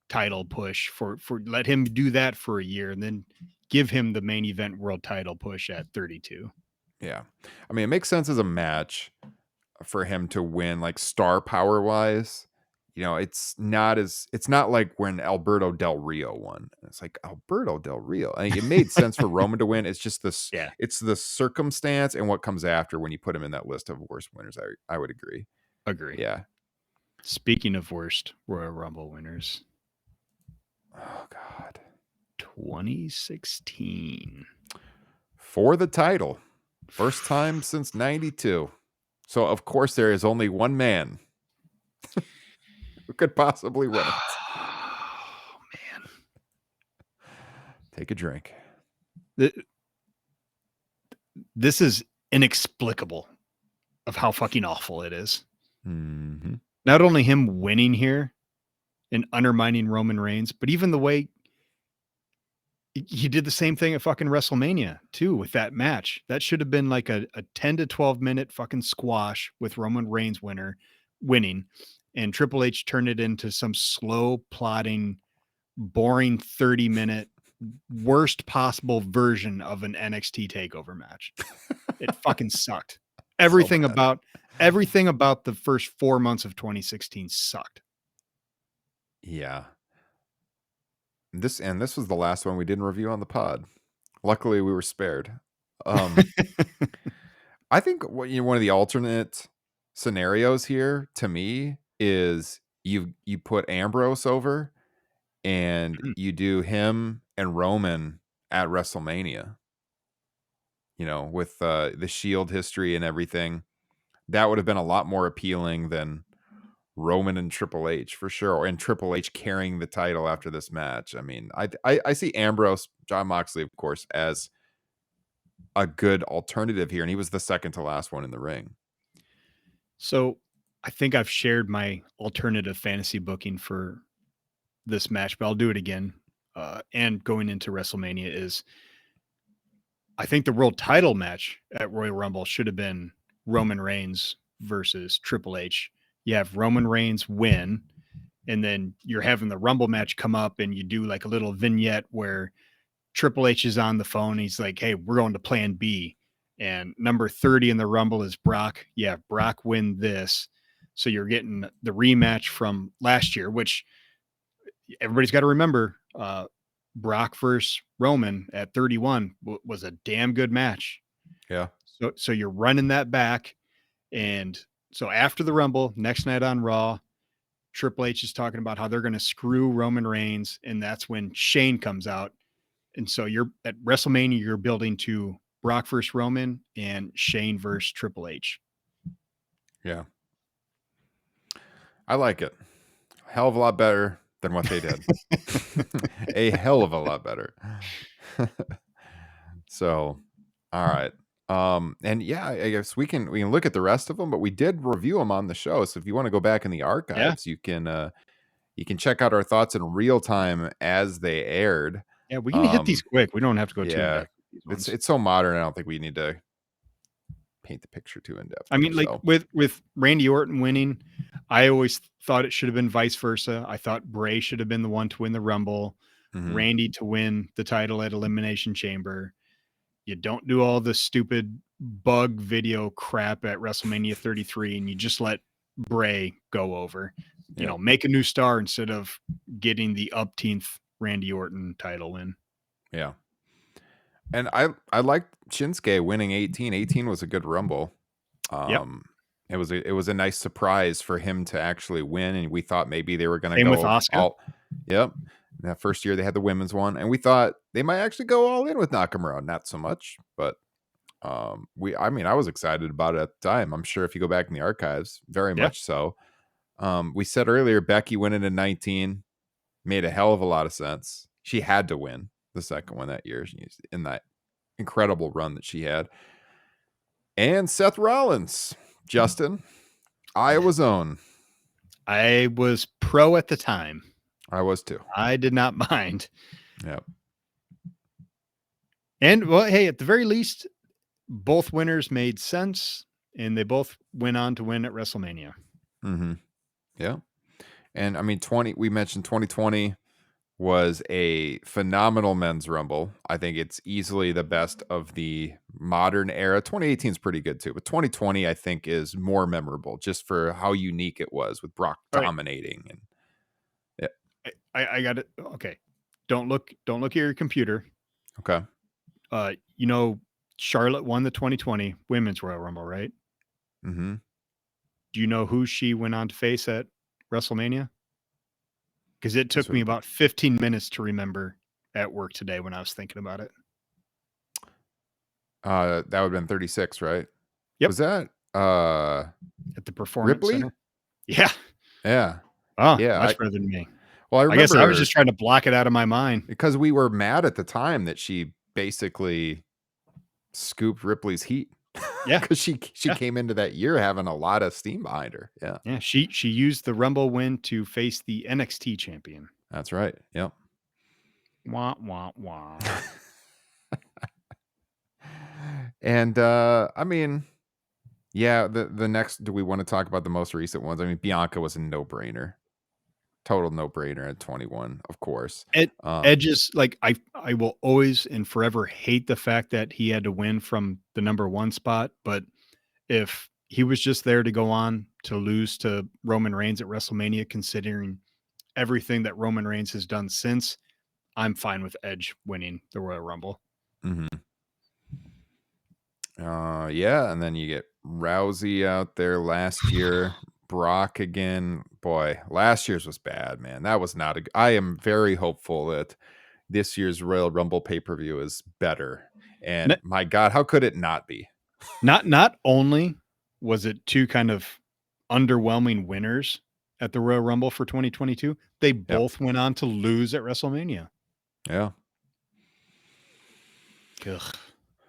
title push for let him do that for a year and then give him the main event world title push at 32. Yeah. I mean, it makes sense as a match for him to win, like, star power wise. It's not like when Alberto Del Rio won. It's like Alberto Del Rio. I mean, it made sense for Roman to win. It's just this Yeah, it's the circumstance and what comes after when you put him in that list of worst winners. I would agree. agree. Yeah. Speaking of worst Royal Rumble winners, Oh God. 2016. For the title. First time since 92. So of course there is only one man who could possibly win it. Oh, man. Take a drink. This is inexplicable of how fucking awful it is. Mhm. Not only him winning here and undermining Roman Reigns, but even the way he did the same thing at fucking WrestleMania too with that match. That should have been like a 10 to 12 minute fucking squash with Roman Reigns winning, and Triple H turned it into some slow plotting, boring 30-minute worst possible version of an NXT takeover match. It fucking sucked. So Everything bad. about everything about the first 4 months of 2016 sucked. Yeah. This was the last one we didn't review on the pod. Luckily, we were spared. Um, I think one of the alternate scenarios here to me is you put Ambrose over and you do him and Roman at WrestleMania. With the Shield history and everything, that would have been a lot more appealing than Roman and Triple H for sure, and Triple H carrying the title after this match. I mean, I see Ambrose, John Moxley, of course, as a good alternative here, and he was the second to last one in the ring. So I think I've shared my alternative fantasy booking for this match, but I'll do it again. And going into WrestleMania is I think the world title match at Royal Rumble should have been Roman Reigns versus Triple H. You have Roman Reigns win, and then you're having the Rumble match come up, and you do like a little vignette where Triple H is on the phone. He's like, "Hey, we're going to Plan B, and number 30 in the Rumble is Brock. Yeah, Brock win this." So you're getting the rematch from last year, which everybody's got to remember. Brock versus Roman at 31 was a damn good match. Yeah. So you're running that back, and so after the Rumble, next night on Raw, Triple H is talking about how they're going to screw Roman Reigns, and that's when Shane comes out. And so you're at WrestleMania, you're building to Brock versus Roman and Shane versus Triple H. Yeah. I like it. Hell of a lot better than what they did. A hell of a lot better. So, all right. And yeah, I guess we can look at the rest of them, but we did review them on the show. So if you want to go back in the Yeah. archives, you can check out our thoughts in real time as they aired. Yeah. We can hit these Um, quick. We don't have to go too in yeah, depth with these it's ones. it's so modern. I don't think we need to paint the picture too in depth I here. mean, like So, with Randy Orton winning, I always thought it should have been vice versa. I thought Bray should have been the one to win the Rumble, mhm, Randy to win the title at Elimination Chamber. You don't do all the stupid bug video crap at WrestleMania 33, and you just let Bray go over. yep, Make a new star instead of getting the upteenth Randy Orton title win. yeah. And I liked Shinsuke winning 18. 18 was a good Rumble. Yep. Um, it was a nice surprise for him to actually win, and we thought maybe they were going to Same with go Oscar. all. Yep. That first year they had the women's one, and we thought they might actually go all in with Nakamura. Not so much, but I was excited about it at the time. I'm sure if you go back in the archives, very Yeah. much so. We said earlier Becky winning in 19 made a hell of a lot of sense. She had to win the second one that year in that incredible run that she had. And Seth Rollins, Justin, Iowa's own. I was pro at the time. I was too. I did not mind. Yep. And well, hey, at the very least, both winners made sense and they both went on to win at WrestleMania. Mm-hmm. Yeah. And I mean, we mentioned 2020 was a phenomenal men's rumble. I think it's easily the best of the modern era. 2018 is pretty good too, but 2020 I think is more memorable just for how unique it was with Brock All right. dominating. And yeah. I got it. Okay. Don't look at your computer. Okay. Uh, you know, Charlotte won the 2020 Women's Royal Rumble, right? Mm-hmm. Do you know who she went on to face at WrestleMania? Because it took me So about 15 minutes to remember at work today when I was thinking about it. that would have been 36, right? Yep. Was that At the Performance Ripley? Center. Yeah. Yeah. Oh, Yeah. much better than me. I I guess I was remember just trying to block it out of my mind. because we were mad at the time that she basically scooped Ripley's heat Yeah. because she Yeah. came into that year having a lot of steam behind her. Yeah, Yeah. She used the Rumble win to face the NXT champion. that's right. Yep. Wah, wah, wah. And I mean, yeah, the next, do we want to talk about the most recent ones? I mean, Bianca was a no-brainer. Total no-brainer at 21, of course. Ed Um, Edge is like I will always and forever hate the fact that he had to win from the number 1 spot, but if he was just there to go on to lose to Roman Reigns at WrestleMania, considering everything that Roman Reigns has done since, I'm fine with Edge winning the Royal Rumble. mhm. Yeah, and then you get Rousey out there last year, Brock again. Boy, last year's was bad, man. That was not a. I am very hopeful that this year's Royal Rumble pay-per-view is better. And N my God, how could it not be? not only was it 2 kind of underwhelming winners at the Royal Rumble for 2022, they Yep. both went on to lose at WrestleMania. Yeah. Ugh.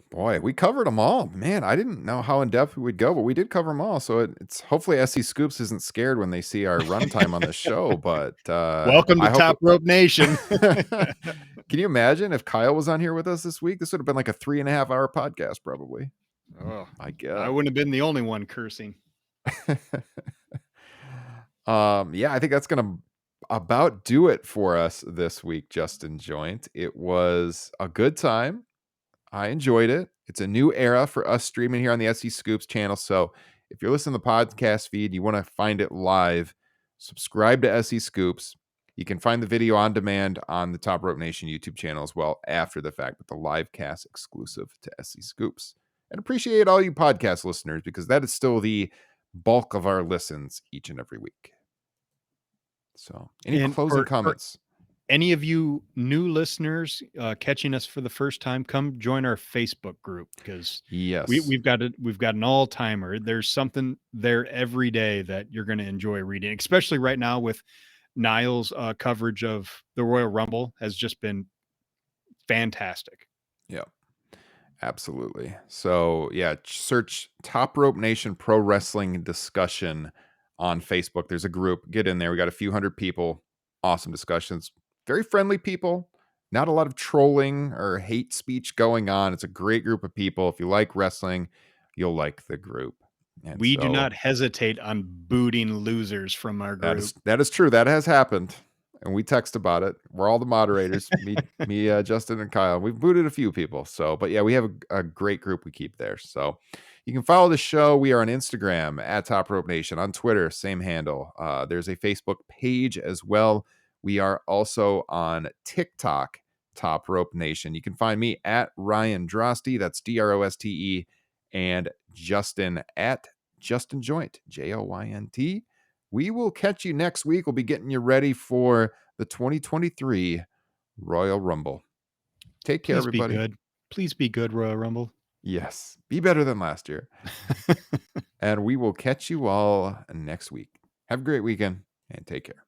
Boy, we covered them all. Man, I didn't know how in depth we would go, but we did cover them all. So it's hopefully SC Scoops isn't scared when they see our runtime on the show. But Welcome to I hope. Top Rope Nation. Can you imagine if Kyle was on here with us this week? This would have been like a 3.5 hour podcast, probably. Oh, My I God. wouldn't have been the only one cursing. Yeah, I think that's gonna about do it for us this week, Justin Joint. It was a good time. I enjoyed it. It's a new era for us streaming here on the SE Scoops channel. So if you're listening to the podcast feed, you want to find it live, subscribe to SE Scoops. You can find the video on demand on the Top Rope Nation YouTube channel as well after the fact, but the live cast exclusive to SE Scoops. And appreciate all you podcast listeners because that is still the bulk of our listens each and every week. So, any And closing for comments? any of you new listeners catching us for the first time, come join our Facebook group because Yes. we've got an all timer. There's something there every day that you're going to enjoy reading, especially right now with Niall's coverage of the Royal Rumble has just been fantastic. Yeah. Absolutely. So, yeah, search Top Rope Nation Pro Wrestling Discussion on Facebook. There's a group. Get in there. We got a few hundred people. Awesome discussions. Very friendly people. Not a lot of trolling or hate speech going on. It's a great group of people. If you like wrestling, you'll like the group. And We do so not hesitate on booting losers from our group. that is true. That has happened, and we text about it. We're all the moderators. Me, Justin, and Kyle. We've booted a few people. So, but yeah, we have a great group we keep there. So, you can follow the show. We are on Instagram at Top Rope Nation, on Twitter, same handle. There's a Facebook page as well. We are also on TikTok, Top Rope Nation. You can find me at Ryan Drosty. That's Droste, and Justin at Justin Joint, Joynt. We will catch you next week. We'll be getting you ready for the 2023 Royal Rumble. Take care, Please be everybody. good. Please be good, Royal Rumble. Yes, be better than last year. And we will catch you all next week. Have a great weekend and take care.